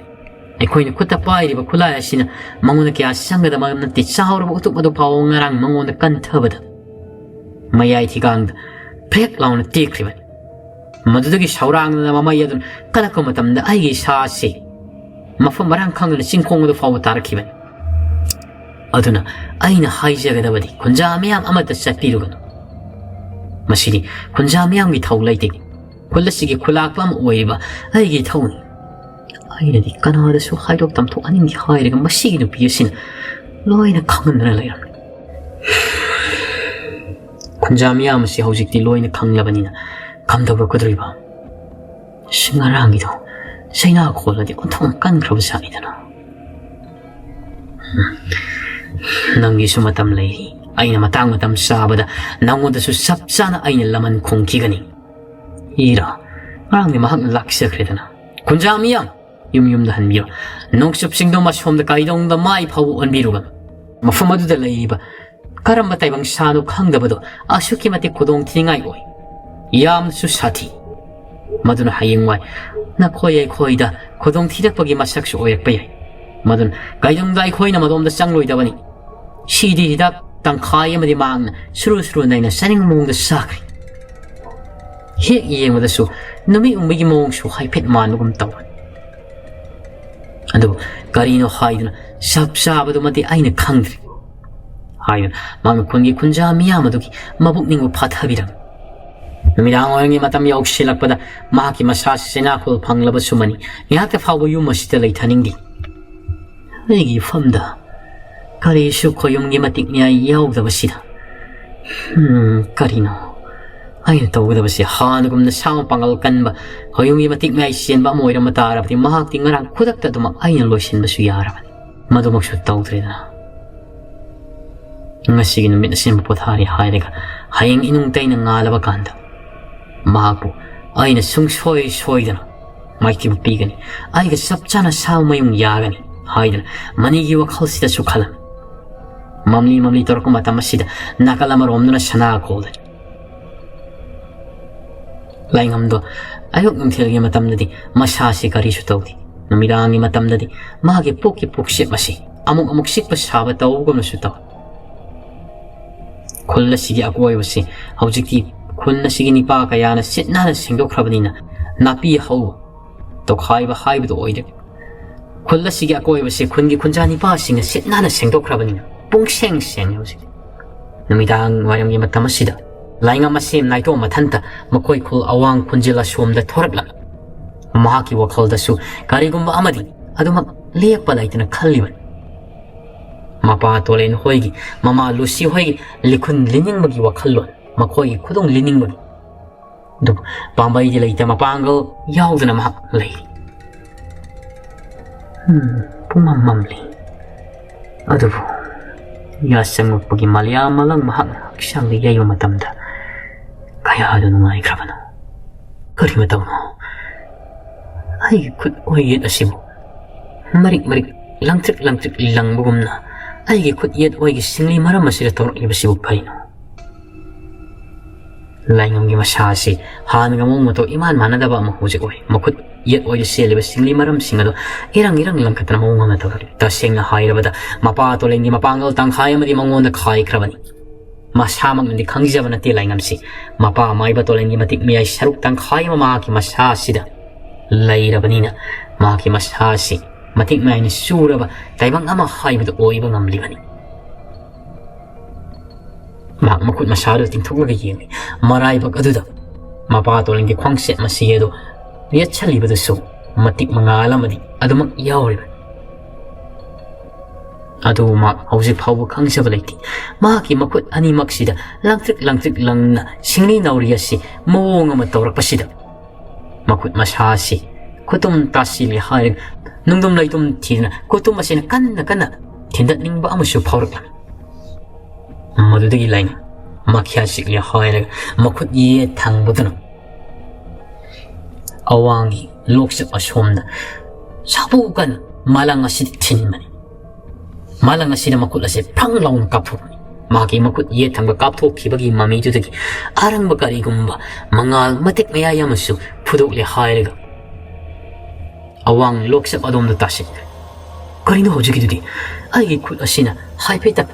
Speaker 1: ꯑꯩꯈꯣꯏꯅ ꯈꯨꯠꯇ ꯄꯥꯏꯔꯤꯕ ꯈꯨꯠꯂꯥꯏ ꯑꯁꯤꯅ ꯃꯉꯣꯟꯗ ꯀꯌꯥ ꯆꯪꯒꯗꯕ ꯅꯠꯇꯦ ꯆꯥꯎꯔꯕ ꯎꯇꯨꯞ ꯑꯗꯨ ꯐꯥꯎꯕ ꯉꯔꯥꯡ ꯃꯉꯣꯟꯗ ꯀꯟꯊꯕꯗ ꯃꯌꯥꯏ ꯊꯤꯒꯥꯡꯗ ꯐ꯭ꯔꯦꯛ ꯂꯥꯎꯅ ꯇꯦꯛꯈ꯭ꯔꯤꯕꯅꯤ ꯃꯗꯨꯗꯒꯤ ꯁꯧꯔꯥꯡꯗꯅ ꯃꯃꯩ ꯑꯗꯨꯅ ꯀꯜꯂꯛꯄ ꯃꯇꯝꯗ ꯑꯩꯒꯤ ꯏꯁꯥ ꯑꯁꯤ ꯃꯐꯝ ꯃꯔꯥꯡ ꯈꯪꯗꯅ ꯆꯤꯡꯈꯣꯡ ꯑꯗꯨ ꯐꯥꯎꯕ ꯇꯥꯔꯛꯈꯤꯕꯅꯤ ꯑꯗꯨꯅ ꯑꯩꯅ ꯍꯥꯏꯖꯒꯗꯕꯗꯤ ꯈꯨꯟꯖꯥ ꯃꯤꯌꯥꯝ ꯑꯃꯠꯇ ꯆꯠꯄꯤꯔꯨꯒꯅꯨ ꯃꯁꯤꯗꯤ ꯈꯨꯟꯖꯥ ꯃꯤꯌꯥꯝꯒꯤ ꯊꯧ ꯂꯩꯇꯦ ꯈꯨꯜ ꯑꯁꯤꯒꯤ ꯈꯨꯜꯂꯥꯛꯄ ꯑꯃ ꯑꯣꯏꯔꯤꯕ ꯑꯩꯒꯤ ꯊꯧꯅꯤ ꯑꯩꯅꯗꯤ ꯀꯅꯥꯗꯁꯨ ꯍꯥꯏꯗꯣꯛ ꯇꯝꯊꯣꯛꯍꯟꯅꯤꯡꯗꯦ ꯍꯥꯏꯔꯒ ꯃꯁꯤꯒꯤ ꯅꯨꯄꯤ ꯑꯁꯤꯅ ꯂꯣꯏꯅ ꯈꯪꯍꯟꯗꯅ ꯂꯩꯔꯝꯃꯤ ꯈꯨꯟꯖꯥ ꯃꯤꯌꯥꯝ ꯑꯁꯤ ꯍꯧꯖꯤꯛꯇꯤ ꯂꯣꯏꯅ ꯈꯪꯂꯕꯅꯤꯅ ꯀꯝꯗꯧꯔꯛꯀꯗꯧꯔꯤꯕ ꯉꯔꯥꯡꯒꯤꯗꯣ ꯆꯩꯅꯥ ꯈꯣꯜꯂꯗꯤ ꯑꯣꯟꯊꯣꯛꯅ ꯀꯟꯈ꯭ꯔꯕ ꯖꯥꯠꯅꯤꯗꯅ ꯅꯪꯒꯤꯁꯨ ꯃꯇꯝ ꯂꯩꯔꯤ ꯑꯩꯅ ꯃꯇꯥꯡ ꯃꯇꯝ ꯆꯥꯕꯗ ꯅꯪꯉꯣꯟꯗꯁꯨ ꯆꯞ ꯆꯥꯅ ꯑꯩꯅ ꯂꯃꯟ ꯈꯣꯡꯈꯤꯒꯅꯤ ꯏꯔꯥ ꯉꯔꯥꯡꯗꯤ ꯃꯍꯥꯛꯅ ꯂꯥꯛꯆꯈ꯭ꯔꯦꯗꯅ ꯈꯨꯟꯖꯥ ꯃꯤꯌꯥꯝ ꯌꯨꯝꯗ ꯍꯟꯕꯤꯔꯣ ꯅꯣꯡꯆꯨꯞꯁꯤꯡꯗꯣ ꯃꯁꯣꯝꯗ ꯀꯩꯗꯧꯅꯨꯡꯗ ꯃꯥꯏ ꯐꯥꯎꯕ ꯑꯣꯟꯕꯤꯔꯨꯒꯅꯨ ꯃꯐꯝ ꯑꯗꯨꯗ ꯂꯩꯔꯤꯕ ꯀꯔꯝꯕ ꯇꯥꯏꯕꯪ ꯁꯥꯅꯣ ꯈꯪꯗꯕꯗꯣ ꯑꯁꯨꯛꯀꯤ ꯃꯇꯤꯛ ꯈꯨꯗꯣꯡꯊꯤꯅꯤꯡꯉꯥꯏ ꯑꯣꯏ ꯌꯥꯝꯅꯁꯨ ꯁꯥꯊꯤ ꯃꯗꯨꯅ ꯍꯌꯦꯡꯋꯥꯏ ꯅꯈꯣꯏ ꯑꯩꯈꯣꯏꯗ ꯈꯨꯗꯣꯡꯊꯤꯔꯛꯄꯒꯤ ꯃꯁꯛꯁꯨ ꯑꯣꯏꯔꯛꯄ ꯌꯥꯏ ꯃꯗꯨꯅ ꯀꯩꯗꯧꯅꯨꯡꯗ ꯑꯩꯈꯣꯏꯅ ꯃꯗꯣꯝꯗ ꯆꯪꯂꯣꯏꯗꯕꯅꯤ ꯁꯤꯗꯤ ꯍꯤꯗꯥꯛ ꯇꯪꯈꯥꯏ ꯑꯃꯗꯤ ꯃꯥꯡꯅ ꯁꯨꯔꯨ ꯅꯩꯅ ꯆꯥꯅꯤꯡꯕ ꯃꯑꯣꯡꯗ ꯆꯥꯈ꯭ꯔꯤ ꯍꯦꯛ ꯌꯦꯡꯕꯗꯁꯨ ꯅꯨꯃꯤꯠ ꯎꯡꯕꯒꯤ ꯃꯑꯣꯡꯁꯨ ꯍꯥꯏꯐꯦꯠ ꯃꯥꯟꯕꯒꯨꯝ ꯇꯧꯏ ꯑꯗꯨꯕꯨ ꯀꯔꯤꯅꯣ ꯍꯥꯏꯗꯨꯅ ꯆꯞ ꯆꯥꯕꯗꯨꯃꯗꯤ ꯑꯩꯅ ꯈꯪꯗ꯭ꯔꯤ ꯍꯥꯏꯗꯨꯅ ꯃꯍꯥꯛꯅ ꯈꯨꯟꯒꯤ ꯈꯨꯟꯖꯥ ꯃꯤꯌꯥꯝ ꯑꯗꯨꯒꯤ ꯃꯕꯨꯛꯅꯤꯡꯕꯨ ꯐꯥꯊꯕꯤꯔꯝꯃꯤ ꯅꯨꯃꯤꯗꯥꯡ ꯋꯥꯏꯔꯝꯒꯤ ꯃꯇꯝ ꯌꯧꯁꯤꯜꯂꯛꯄꯗ ꯃꯍꯥꯛꯀꯤ ꯃꯁꯥꯁꯤ ꯆꯩꯅꯥꯈꯣꯜ ꯐꯪꯂꯕꯁꯨꯃꯅꯤ ꯉꯥꯏꯍꯥꯛꯇ ꯐꯥꯎꯕ ꯌꯨꯝ ꯑꯁꯤꯗ ꯂꯩꯊꯅꯤꯡꯗꯦ ꯑꯩꯒꯤ ꯏꯐꯝꯗ ꯀꯔꯤꯁꯨ ꯈꯣꯌꯨꯝꯒꯤ ꯃꯇꯤꯛ ꯃꯌꯥꯏ ꯌꯥꯎꯗꯕꯁꯤꯗ ꯀꯔꯤꯅꯣ ꯑꯩꯅ ꯇꯧꯒꯗꯕꯁꯤ ꯍꯥꯟꯅꯒꯨꯝꯅ ꯁꯥ ꯃꯄꯥꯡꯒꯜ ꯀꯟꯕ ꯈꯣꯌꯨꯝꯒꯤ ꯃꯇꯤꯛ ꯃꯌꯥꯏ ꯆꯦꯟꯕ ꯑꯃ ꯑꯣꯏꯔꯝꯕ ꯇꯥꯔꯕꯗꯤ ꯃꯍꯥꯛꯇꯤ ꯉꯔꯥꯡ ꯈꯨꯗꯛꯇ ꯑꯗꯨꯃꯛ ꯑꯩꯅ ꯂꯣꯏꯁꯤꯟꯕꯁꯨ ꯌꯥꯔꯕꯅꯤ ꯃꯗꯨꯃꯛꯁꯨ ꯇꯧꯗ꯭ꯔꯦꯗꯅ ꯉꯁꯤꯒꯤ ꯅꯨꯃꯤꯠ ꯑꯁꯤꯃ ꯄꯣꯊꯥꯔꯤ ꯍꯥꯏꯔꯒ ꯍꯌꯦꯡ ꯏꯅꯨꯡ ꯇꯩꯅ ꯉꯥꯜꯂꯕ ꯀꯥꯟꯗ ꯃꯍꯥꯛꯄꯨ ꯑꯩꯅ ꯁꯨꯡꯁꯣꯏ ꯁꯣꯏꯗꯅ ꯃꯥꯏꯊꯤꯕ ꯄꯤꯒꯅꯤ ꯑꯩꯒ ꯆꯞ ꯆꯥꯅ ꯁꯥꯕ ꯃꯌꯨꯡ ꯌꯥꯒꯅꯤ ꯍꯥꯏꯗꯅ ꯃꯅꯤꯒꯤ ꯋꯥꯈꯜꯁꯤꯗꯁꯨ ꯈꯜꯂꯝꯃꯤ ꯃꯝꯂꯤ ꯇꯧꯔꯛꯄ ꯃꯇꯝ ꯑꯁꯤꯗ ꯅꯥꯀꯜ ꯑꯃꯔꯣꯝꯗꯅ ꯁꯅꯥꯈꯣꯜꯗꯅꯤ ꯂꯥꯏꯉꯝꯗꯣ ꯑꯌꯨꯛ ꯅꯨꯡꯊꯤꯜꯒꯤ ꯃꯇꯝꯗꯗꯤ ꯃꯁꯥꯁꯤ ꯀꯔꯤꯁꯨ ꯇꯧꯗꯦ ꯅꯨꯃꯤꯗꯥꯡꯒꯤ ꯃꯇꯝꯗꯗꯤ ꯃꯥꯒꯤ ꯄꯨꯛꯀꯤ ꯄꯨꯛꯆꯦꯞ ꯑꯁꯤ ꯑꯃꯨꯛ ꯆꯤꯛꯄ ꯁꯥꯕ ꯇꯧꯕꯒꯨꯝꯅꯁꯨ ꯇꯧꯏ ꯈꯨꯜ ꯑꯁꯤꯒꯤ ꯑꯀꯣꯏꯕꯁꯤ ꯍꯧꯖꯤꯛꯇꯤ ꯈꯨꯟ ꯑꯁꯤꯒꯤ ꯅꯤꯄꯥ ꯀꯌꯥꯅ ꯁꯤꯠ ꯅꯥꯟꯅ ꯁꯦꯡꯗꯣꯛꯈ꯭ꯔꯕꯅꯤꯅ ꯅꯥꯄꯤ ꯍꯧꯕ ꯇꯧꯈꯥꯏꯕ ꯍꯥꯏꯕꯗꯨ ꯑꯣꯏꯗ꯭ꯔꯦ ꯈꯨꯜ ꯑꯁꯤꯒꯤ ꯑꯀꯣꯏꯕꯁꯤ ꯈꯨꯟꯒꯤ ꯈꯨꯟꯖꯥ ꯅꯤꯄꯥꯁꯤꯡꯅ ꯁꯤꯠ ꯅꯥꯟꯅ ꯁꯦꯡꯗꯣꯛꯈ꯭ꯔꯕꯅꯤꯅ ꯄꯨꯡꯁꯦꯡ ꯁꯦꯡꯉꯦ ꯍꯧꯖꯤꯛꯇꯤ ꯅꯨꯃꯤꯗꯥꯡ ꯋꯥꯏꯔꯝꯒꯤ ꯃꯇꯝ ꯑꯁꯤꯗ ꯂꯥꯏꯉꯝ ꯑꯁꯤ ꯅꯥꯏꯇꯣꯝ ꯃꯊꯟꯇ ꯃꯈꯣꯏ ꯈꯨꯜ ꯑꯋꯥꯡ ꯈꯨꯟꯖꯤꯜ ꯑꯁꯣꯝꯗ ꯊꯣꯔꯛꯂꯝꯃꯤ ꯃꯍꯥꯛꯀꯤ ꯋꯥꯈꯜꯗꯁꯨ ꯀꯔꯤꯒꯨꯝꯕ ꯑꯃꯗꯤ ꯑꯗꯨꯃꯛ ꯂꯦꯞꯄ ꯂꯩꯇꯅ ꯈꯜꯂꯤꯕꯅꯤ ꯃꯄꯥ ꯇꯣꯂꯦꯟ ꯍꯣꯏꯒꯤ ꯃꯃꯥ ꯂꯨꯁꯤ ꯍꯣꯏꯒꯤ ꯂꯤꯈꯨꯟ ꯂꯤꯅꯤꯡꯕꯒꯤ ꯋꯥꯈꯜꯂꯣꯟ ꯃꯈꯣꯏꯒꯤ ꯈꯨꯗꯣꯡ ꯂꯤꯅꯤꯡꯕꯒꯤ ꯑꯗꯨꯕꯨ ꯄꯥꯝꯕꯩꯗꯤ ꯂꯩꯇ ꯃꯄꯥꯡꯒꯜ ꯌꯥꯎꯗꯅ ꯃꯍꯥꯛ ꯂꯩꯔꯤ ꯄꯨꯡꯃꯝ ꯃꯝꯂꯤ ꯑꯗꯨꯕꯨ ꯌꯥꯆꯪꯉꯛꯄꯒꯤ ꯃꯂ꯭ꯌꯥ ꯃꯂꯪ ꯃꯍꯥꯛꯅ ꯍꯛꯆꯥꯡꯗ ꯌꯩꯕ ꯃꯇꯝꯗ ꯀꯌꯥꯗ ꯅꯨꯡꯉꯥꯏꯈ꯭ꯔꯕꯅꯣ ꯀꯔꯤ ꯃꯇꯧꯅꯣ ꯑꯩꯒꯤ ꯈꯨꯠ ꯑꯣꯏꯌꯦꯠ ꯑꯁꯤꯕꯨ ꯃꯔꯤꯛ ꯂꯪꯇ꯭ꯔꯤꯛ ꯂꯪꯕꯒꯨꯝꯅ ꯑꯩꯒꯤ ꯈꯨꯠ ꯌꯦꯠ ꯑꯣꯏꯒꯤ ꯁꯤꯡꯂꯤ ꯃꯔꯝ ꯑꯁꯤꯗ ꯇꯧꯔꯛꯂꯤꯕꯁꯤꯕꯨ ꯀꯔꯤꯅꯣ ꯂꯥꯏꯉꯝꯒꯤ ꯃꯁꯥ ꯑꯁꯤ ꯍꯥꯟꯅꯒ ꯃꯑꯣꯡ ꯃꯇꯧ ꯏꯃꯥꯟ ꯃꯥꯟꯅꯗꯕ ꯑꯃ ꯍꯧꯖꯤꯛ ꯑꯣꯏ ꯃꯈꯨꯠ ꯌꯦꯠ ꯑꯣꯏꯗ ꯆꯦꯜꯂꯤꯕ ꯁꯤꯡꯂꯤ ꯃꯔꯝꯁꯤꯡ ꯑꯗꯨ ꯏꯔꯪ ꯂꯪꯈꯠꯇꯅ ꯃꯑꯣꯡ ꯑꯃ ꯇꯧꯔꯛꯂꯤ ꯇꯁꯦꯡꯅ ꯍꯥꯏꯔꯕꯗ ꯃꯄꯥ ꯇꯣꯂꯦꯟꯒꯤ ꯃꯄꯥꯡꯒꯜ ꯇꯪꯈꯥꯏ ꯑꯃꯗꯤ ꯃꯉꯣꯟꯗ ꯈꯥꯏꯈ꯭ꯔꯕꯅꯤ ꯃꯁꯥꯃꯛꯅꯗꯤ ꯈꯪꯖꯕ ꯅꯠꯇꯦ ꯂꯥꯏꯉꯝꯁꯤ ꯃꯄꯥ ꯃꯥꯏꯕ ꯇꯣꯂꯦꯟꯒꯤ ꯃꯇꯤꯛ ꯃꯌꯥꯏ ꯁꯔꯨꯛ ꯇꯪꯈꯥꯏ ꯑꯃ ꯃꯍꯥꯛꯀꯤ ꯃꯁꯥ ꯑꯁꯤꯗ ꯂꯩꯔꯕꯅꯤꯅ ꯃꯍꯥꯛꯀꯤ ꯃꯁꯥ ꯑꯁꯤ ꯃꯇꯤꯛ ꯃꯌꯥꯏꯅ ꯆꯨꯔꯕ ꯇꯥꯏꯕꯪ ꯑꯃ ꯍꯥꯏꯕꯗꯨ ꯑꯣꯏꯕ ꯉꯝꯂꯤꯕꯅꯤ ꯃꯍꯥꯛ ꯃꯈꯨꯠ ꯃꯁꯥꯗꯨ ꯇꯤꯡꯊꯣꯛꯂꯒ ꯌꯦꯡꯂꯤ ꯃꯔꯥꯏꯕꯛ ꯑꯗꯨꯗ ꯃꯄꯥ ꯇꯣꯂꯦꯟꯒꯤ ꯈ꯭ꯋꯥꯡꯆꯦꯠ ꯃꯁꯤ ꯑꯗꯨ ꯌꯦꯠꯁꯜꯂꯤꯕꯗꯨꯁꯨ ꯃꯇꯤꯛ ꯃꯉꯥꯜ ꯑꯃꯗꯤ ꯑꯗꯨꯃꯛ ꯌꯥꯎꯔꯤꯕꯅꯤ ꯑꯗꯨꯕꯨ ꯃꯍꯥꯛ ꯍꯧꯖꯤꯛ ꯐꯥꯎꯕ ꯈꯪꯖꯕ ꯂꯩꯇꯦ ꯃꯍꯥꯛꯀꯤ ꯃꯈꯨꯠ ꯑꯅꯤꯃꯛꯁꯤꯗ ꯂꯪꯇ꯭ꯔꯤꯛ ꯂꯪꯅ ꯁꯤꯡꯂꯤ ꯅꯥꯎꯔꯤ ꯑꯁꯤ ꯃꯑꯣꯡ ꯑꯃ ꯇꯧꯔꯛꯄꯁꯤꯗ ꯃꯈꯨꯠ ꯃꯁꯥ ꯑꯁꯤ ꯈꯨꯇꯨꯝ ꯇꯥꯁꯤꯜꯂꯤ ꯍꯥꯏꯔꯒ ꯅꯨꯡꯗꯨꯝ ꯂꯩꯇꯨꯝ ꯊꯤꯗꯅ ꯈꯨꯇꯨꯝ ꯑꯁꯤꯅ ꯀꯟꯅ ꯊꯤꯟꯗꯠꯅꯤꯡꯕ ꯑꯃꯁꯨ ꯐꯥꯎꯔꯛꯂꯝꯃꯤ ꯃꯗꯨꯗꯒꯤ ꯂꯥꯏꯉꯝ ꯃꯈ꯭ꯌꯥ ꯆꯤꯛꯂꯤ ꯍꯥꯏꯔꯒ ꯃꯈꯨꯠ ꯌꯦꯠ ꯊꯪꯕꯗꯨꯅ ꯑꯋꯥꯡꯒꯤ ꯂꯣꯛꯆꯞ ꯑꯁꯣꯝꯗ ꯁꯥꯕꯨ ꯀꯟꯅ ꯃꯥꯂꯪ ꯑꯁꯤꯗ ꯊꯤꯟꯕꯅꯤ ꯃꯥꯂꯪ ꯑꯁꯤꯗ ꯃꯈꯨꯠ ꯑꯁꯤ ꯐ꯭ꯔꯪ ꯂꯥꯎꯅ ꯀꯥꯞꯊꯣꯛꯄꯅꯤ ꯃꯍꯥꯛꯀꯤ ꯃꯈꯨꯠ ꯌꯦꯠ ꯊꯪꯕ ꯀꯥꯞꯊꯣꯛꯈꯤꯕꯒꯤ ꯃꯃꯤꯗꯨꯗꯒꯤ ꯑꯔꯪꯕ ꯀꯔꯤꯒꯨꯝꯕ ꯃꯉꯥꯜ ꯃꯇꯤꯛ ꯃꯌꯥꯏ ꯑꯃꯁꯨ ꯐꯨꯗꯣꯛꯂꯦ ꯍꯥꯏꯔꯒ ꯑꯋꯥꯡ ꯂꯣꯛꯆꯞ ꯑꯗꯣꯝꯗ ꯇꯥꯁꯤꯟꯈ꯭ꯔꯦ ꯀꯔꯤꯅꯣ ꯍꯧꯖꯤꯛꯀꯤꯗꯨꯗꯤ ꯑꯩꯒꯤ ꯈꯨꯠ ꯑꯁꯤꯅ ꯍꯥꯏꯐꯦꯠꯇ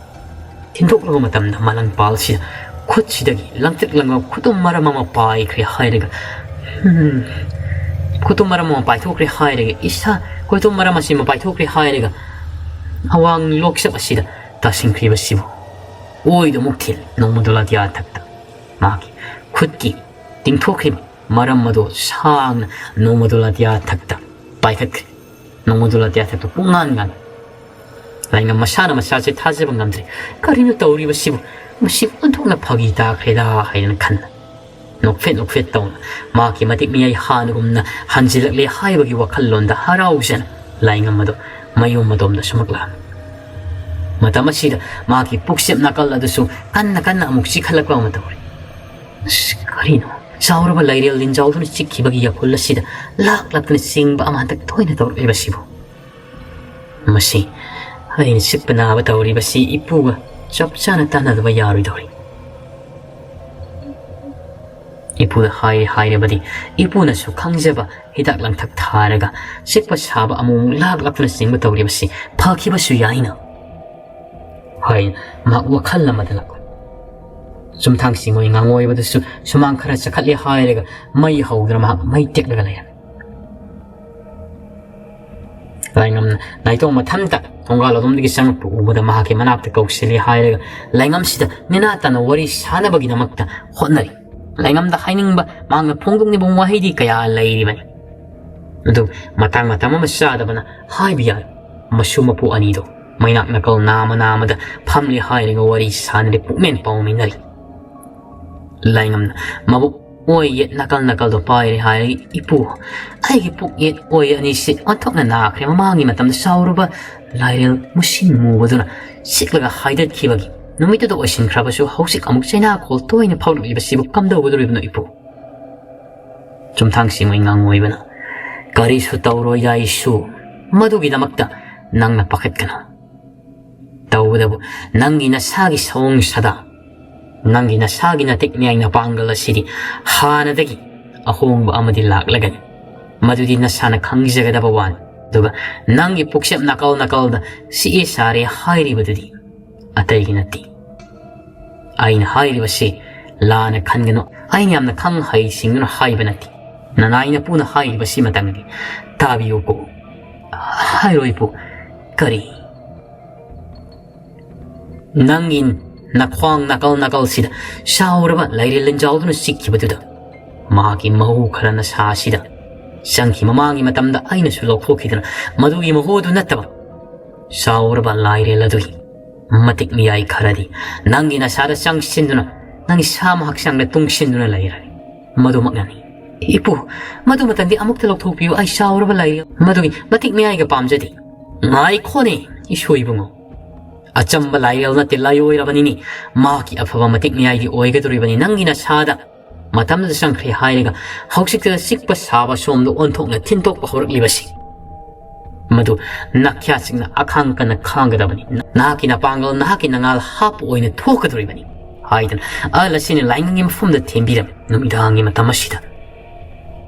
Speaker 1: ꯊꯤꯟꯗꯣꯛꯂꯕ ꯃꯇꯝꯗ ꯃꯂꯪꯄꯥꯜꯁꯤꯗ ꯈꯨꯠꯁꯤꯗꯒꯤ ꯂꯪꯇ꯭ꯔꯤꯛ ꯂꯪꯕ ꯈꯨꯇꯨꯝ ꯃꯔꯝ ꯑꯃ ꯄꯥꯏꯈ꯭ꯔꯦ ꯍꯥꯏꯔꯒ ꯈꯨꯇꯨꯝ ꯃꯔꯝ ꯑꯃ ꯄꯥꯏꯊꯣꯛꯈ꯭ꯔꯦ ꯍꯥꯏꯔꯒ ꯏꯁꯥ ꯈꯨꯇꯨꯝ ꯃꯔꯝ ꯑꯁꯤꯃ ꯄꯥꯏꯊꯣꯛꯈ꯭ꯔꯦ ꯍꯥꯏꯔꯒ ꯑꯋꯥꯡ ꯂꯣꯛꯁꯞ ꯑꯁꯤꯗ ꯇꯥꯁꯤꯟꯈ꯭ꯔꯤꯕꯁꯤꯕꯨ ꯑꯣꯏꯗ ꯑꯃꯨꯛ ꯊꯤꯜ ꯅꯣꯡꯃꯗꯣꯂꯥꯗꯤꯌꯥ ꯊꯛꯇ ꯃꯥꯒꯤ ꯈꯨꯠꯀꯤ ꯇꯤꯡꯊꯣꯛꯈ꯭ꯔꯤꯕ ꯃꯔꯝ ꯑꯗꯣ ꯁꯥꯡꯅ ꯅꯣꯡꯃꯗꯣꯂꯥꯗꯤꯌꯥ ꯊꯛꯇ ꯄꯥꯏꯈꯠꯈ꯭ꯔꯦ ꯅꯣꯡꯃꯗꯣꯂꯥꯗꯤꯌꯥ ꯊꯛꯇ ꯄꯨꯡꯉꯥꯟ ꯉꯥꯟ ꯂꯥꯏꯉꯝ ꯃꯁꯥꯅ ꯃꯁꯥꯁꯦ ꯊꯥꯖꯕ ꯉꯝꯗ꯭ꯔꯦ ꯀꯔꯤꯅꯣ ꯇꯧꯔꯤꯕꯁꯤꯕꯨ ꯃꯁꯤ ꯑꯣꯟꯊꯣꯛꯅ ꯐꯥꯒꯤ ꯇꯥꯈ꯭ꯔꯦꯗ ꯍꯥꯏꯅ ꯈꯟꯅ ꯅꯣꯛꯐꯦꯠ ꯇꯧꯅ ꯃꯥꯒꯤ ꯃꯇꯤꯛ ꯃꯌꯥꯏ ꯍꯥꯟꯅꯒꯨꯝꯅ ꯍꯟꯖꯤꯜꯂꯛꯂꯦ ꯍꯥꯏꯕꯒꯤ ꯋꯥꯈꯜꯂꯣꯟꯗ ꯍꯔꯥꯎꯖꯅ ꯂꯥꯏꯉꯝ ꯑꯗꯣ ꯃꯌꯨꯝ ꯑꯗꯣꯝꯗ ꯁꯨꯃꯛꯂꯛꯑꯝꯃꯤ ꯃꯇꯝ ꯑꯁꯤꯗ ꯃꯥꯒꯤ ꯄꯨꯛꯆꯦꯞ ꯅꯥꯀꯜ ꯑꯗꯨꯁꯨ ꯀꯟꯅ ꯑꯃꯨꯛ ꯆꯤꯛꯈꯠꯂꯛꯄ ꯑꯃ ꯇꯧꯔꯦ ꯀꯔꯤꯅꯣ ꯆꯥꯎꯔꯕ ꯂꯩꯔꯦꯜ ꯂꯤꯟꯖꯥꯎꯗꯨꯅ ꯆꯤꯛꯈꯤꯕꯒꯤ ꯌꯥꯈꯨꯜ ꯑꯁꯤꯗ ꯂꯥꯛꯇꯨꯅ ꯆꯤꯡꯕ ꯑꯃ ꯍꯟꯗꯛ ꯇꯣꯏꯅ ꯇꯧꯔꯛꯂꯤꯕꯁꯤꯕꯨ ꯃꯁꯤ ꯑꯩꯅ ꯆꯤꯛꯄ ꯅꯥꯕ ꯇꯧꯔꯤꯕꯁꯤ ꯏꯄꯨꯒ ꯆꯞ ꯆꯥꯅ ꯇꯥꯟꯅꯗꯕ ꯌꯥꯔꯣꯏꯗꯧꯔꯤ ꯏꯄꯨꯗ ꯍꯥꯏꯔꯕꯗꯤ ꯏꯄꯨꯅꯁꯨ ꯈꯪꯖꯕ ꯍꯤꯗꯥꯛ ꯂꯥꯡꯊꯛ ꯊꯥꯔꯒ ꯆꯤꯛꯄ ꯁꯥꯕ ꯑꯃꯨꯛ ꯂꯥꯛꯇꯨꯅ ꯆꯤꯡꯕ ꯇꯧꯔꯤꯕꯁꯤ ꯐꯈꯤꯕꯁꯨ ꯌꯥꯏꯅ ꯍꯥꯏꯅ ꯃꯍꯥꯛ ꯋꯥꯈꯜ ꯑꯃꯗ ꯂꯥꯛꯂꯦ ꯆꯨꯝꯊꯥꯡ ꯆꯤꯡꯉꯣꯏ ꯉꯥꯡꯉꯣꯏꯕꯗꯨꯁꯨ ꯁꯨꯃꯥꯡ ꯈꯔ ꯆꯈꯠꯂꯦ ꯍꯥꯏꯔꯒ ꯃꯩ ꯍꯧꯗꯨꯅ ꯃꯍꯥꯛ ꯃꯩ ꯇꯦꯛꯂꯒ ꯂꯩꯔꯝꯃꯤ ꯂꯥꯏꯉꯝꯅ ꯅꯥꯏꯇꯣꯝ ꯃꯊꯟꯇ ꯊꯣꯡꯒꯥꯜ ꯑꯗꯣꯝꯗꯒꯤ ꯆꯪꯉꯛꯄ ꯎꯕꯗ ꯃꯍꯥꯛꯀꯤ ꯃꯅꯥꯛꯇ ꯀꯧꯁꯤꯜꯂꯤ ꯍꯥꯏꯔꯒ ꯂꯥꯏꯉꯝꯁꯤꯗ ꯅꯦꯅꯥ ꯇꯥꯅ ꯋꯥꯔꯤ ꯁꯥꯅꯕꯒꯤꯗꯃꯛꯇ ꯍꯣꯠꯅꯔꯤ ꯂꯥꯏꯉꯝꯗ ꯍꯥꯏꯅꯤꯡꯕ ꯃꯍꯥꯛꯅ ꯐꯣꯡꯗꯣꯛꯅꯤꯡꯕ ꯋꯥꯍꯩꯗꯤ ꯀꯌꯥ ꯂꯩꯔꯤꯕꯅꯤ ꯑꯗꯨ ꯃꯇꯥꯡ ꯑꯃ ꯆꯥꯗꯕꯅ ꯍꯥꯏꯕ ꯌꯥꯏ ꯃꯁꯨ ꯃꯄꯨ ꯑꯅꯤꯗꯣ ꯃꯩꯅꯥꯛ ꯅꯀꯜ ꯅꯥꯃꯗ ꯐꯝꯂꯤ ꯍꯥꯏꯔꯒ ꯋꯥꯔꯤ ꯁꯥꯅꯔꯤ ꯄꯨꯛꯃꯦꯟ ꯄꯥꯎꯃꯤꯟꯅꯔꯤ ꯂꯥꯏꯉꯝꯅ ꯃꯕꯨꯛ ꯑꯣꯏ ꯌꯦꯠ ꯅꯀꯜꯗꯣ ꯄꯥꯏꯔꯦ ꯍꯥꯏꯔꯒ ꯏꯄꯨ ꯑꯩꯒꯤ ꯄꯨꯛ ꯌꯦꯠ ꯑꯣꯏ ꯑꯅꯤꯁꯤ ꯑꯣꯟꯊꯣꯛꯅ ꯅꯥꯈ꯭ꯔꯦ ꯃꯃꯥꯡꯒꯤ ꯃꯇꯝꯗ ꯆꯥꯎꯔꯕ ꯂꯥꯏꯔꯦꯜ ꯃꯨꯁꯤꯟ ꯃꯨꯕꯗꯨꯅ ꯆꯤꯛꯂꯒ ꯍꯥꯏꯗꯠꯈꯤꯕꯒꯤ ꯅꯨꯃꯤꯠꯇꯨꯗ ꯑꯣꯏꯁꯤꯟꯈ꯭ꯔꯕꯁꯨ ꯍꯧꯖꯤꯛ ꯑꯃꯨꯛ ꯆꯩꯅꯥꯈꯣꯜ ꯇꯣꯏꯅ ꯐꯥꯎꯔꯛꯂꯤꯕꯁꯤꯕꯨ ꯀꯝꯗꯧꯒꯗꯧꯔꯤꯕꯅꯣ ꯏꯄꯨ ꯆꯨꯝꯊꯥꯡ ꯆꯤꯡꯉꯣꯏ ꯉꯥꯡꯉꯣꯏꯕꯅ ꯀꯔꯤꯁꯨ ꯇꯧꯔꯣꯏ ꯌꯥꯏꯁꯨ ꯃꯗꯨꯒꯤꯗꯃꯛꯇ ꯅꯪꯅ ꯄꯥꯈꯠꯀꯅꯨ ꯇꯧꯕꯗꯕꯨ ꯅꯪꯒꯤ ꯅꯁꯥꯒꯤ ꯁꯑꯣꯡ ꯁꯥꯗꯥ ꯅꯪꯒꯤ ꯅꯁꯥꯒꯤ ꯅꯇꯤꯛ ꯃꯌꯥꯏ ꯅꯄꯥꯡꯒꯜ ꯑꯁꯤꯗꯤ ꯍꯥꯟꯅꯗꯒꯤ ꯑꯍꯣꯡꯕ ꯑꯃꯗꯤ ꯂꯥꯛꯂꯒꯅꯤ ꯃꯗꯨꯗꯤ ꯅꯁꯥꯅ ꯈꯪꯖꯒꯗꯕ ꯋꯥꯅꯤ ꯑꯗꯨꯒ ꯅꯪꯒꯤ ꯄꯨꯛꯆꯦꯞ ꯅꯥꯀꯜꯗ ꯁꯤꯑꯦ ꯁꯥꯔꯦ ꯍꯥꯏꯔꯤꯕꯗꯨꯗꯤ ꯑꯇꯩꯒꯤ ꯅꯠꯇꯦ ꯑꯩꯅ ꯍꯥꯏꯔꯤꯕꯁꯤ ꯂꯥꯟꯅ ꯈꯟꯒꯅꯨ ꯑꯩꯅ ꯌꯥꯝꯅ ꯈꯪ ꯍꯩꯁꯤꯡꯗꯨꯅ ꯍꯥꯏꯕ ꯅꯠꯇꯦ ꯅꯅꯥꯏꯅ ꯄꯨꯅ ꯍꯥꯏꯔꯤꯕꯁꯤ ꯃꯇꯝꯗꯤ ꯇꯥꯕꯤꯌꯨꯀꯣ ꯍꯥꯏꯔꯣꯏꯄꯨ ꯀꯔꯤ ꯅꯪꯒꯤ ꯅꯈ꯭ꯋꯥꯡ ꯅꯥꯀꯜꯁꯤꯗ ꯆꯥꯎꯔꯕ ꯂꯩꯔꯦꯜ ꯂꯤꯟꯖꯥꯎꯗꯨꯅ ꯆꯤꯛꯈꯤꯕꯗꯨꯗ ꯃꯍꯥꯛꯀꯤ ꯃꯍꯨ ꯈꯔ ꯅꯁꯥꯁꯤꯗ ꯆꯪꯈꯤ ꯃꯃꯥꯡꯒꯤ ꯃꯇꯝꯗ ꯑꯩꯅꯁꯨ ꯂꯧꯊꯣꯛꯈꯤꯗꯅ ꯃꯗꯨꯒꯤ ꯃꯍꯨꯗꯨ ꯅꯠꯇꯕ ꯆꯥꯎꯔꯕ ꯂꯥꯏꯔꯦꯜ ꯑꯗꯨꯒꯤ ꯃꯇꯤꯛ ꯃꯌꯥꯏ ꯈꯔꯗꯤ ꯅꯪꯒꯤ ꯅꯁꯥꯗ ꯆꯪꯁꯤꯟꯗꯨꯅ ꯅꯪꯒꯤ ꯁꯥꯃ ꯍꯛꯆꯥꯡꯗ ꯇꯨꯡꯁꯤꯟꯗꯨꯅ ꯂꯩꯔꯦ ꯃꯗꯨꯃꯛꯅꯅꯤ ꯏꯄꯨ ꯃꯗꯨ ꯃꯇꯝꯗꯤ ꯑꯃꯨꯛꯇ ꯂꯧꯊꯣꯛꯄꯤꯌꯨ ꯑꯩ ꯆꯥꯎꯔꯕ ꯂꯩꯔꯦꯜ ꯃꯗꯨꯒꯤ ꯃꯇꯤꯛ ꯃꯌꯥꯏꯒ ꯄꯥꯝꯖꯗꯦ ꯉꯥꯏꯈꯣꯅꯦ ꯏꯁꯣꯏꯕꯨꯡꯉꯣ ꯑꯆꯝꯕ ꯂꯥꯏꯔꯦꯜ ꯅꯠꯇꯦ ꯂꯥꯏꯑꯣꯏꯔꯕꯅꯤꯅꯤ ꯃꯥꯒꯤ ꯑꯐꯕ ꯃꯇꯤꯛ ꯃꯌꯥꯏꯗꯤ ꯑꯣꯏꯒꯗꯧꯔꯤꯕꯅꯤ ꯅꯪꯒꯤ ꯅꯁꯥꯗ ꯃꯇꯝꯗ ꯆꯪꯈ꯭ꯔꯦ ꯍꯥꯏꯔꯒ ꯍꯧꯖꯤꯛꯇ ꯆꯤꯛꯄ ꯁꯥꯕ ꯁꯣꯝꯗ ꯑꯣꯟꯊꯣꯛꯅ ꯊꯤꯟꯇꯣꯛꯄ ꯍꯧꯔꯛꯂꯤꯕꯁꯤ ꯃꯗꯨ ꯅꯥꯈ꯭ꯌꯥꯁꯤꯡꯅ ꯑꯈꯥꯡ ꯀꯟꯅ ꯈꯥꯡꯒꯗꯕꯅꯤ ꯅꯍꯥꯛꯀꯤ ꯅꯄꯥꯡꯒꯜ ꯅꯍꯥꯛꯀꯤ ꯅꯉꯥꯜ ꯍꯥꯞꯄ ꯑꯣꯏꯅ ꯊꯣꯛꯀꯗꯧꯔꯤꯕꯅꯤ ꯍꯥꯏꯗꯅ ꯑꯍꯜ ꯑꯁꯤꯅ ꯂꯥꯏꯉꯪꯒꯤ ꯃꯐꯝꯗ ꯊꯦꯝꯕꯤꯔꯝꯃꯤ ꯅꯨꯃꯤꯗꯥꯡꯒꯤ ꯃꯇꯝ ꯑꯁꯤꯗ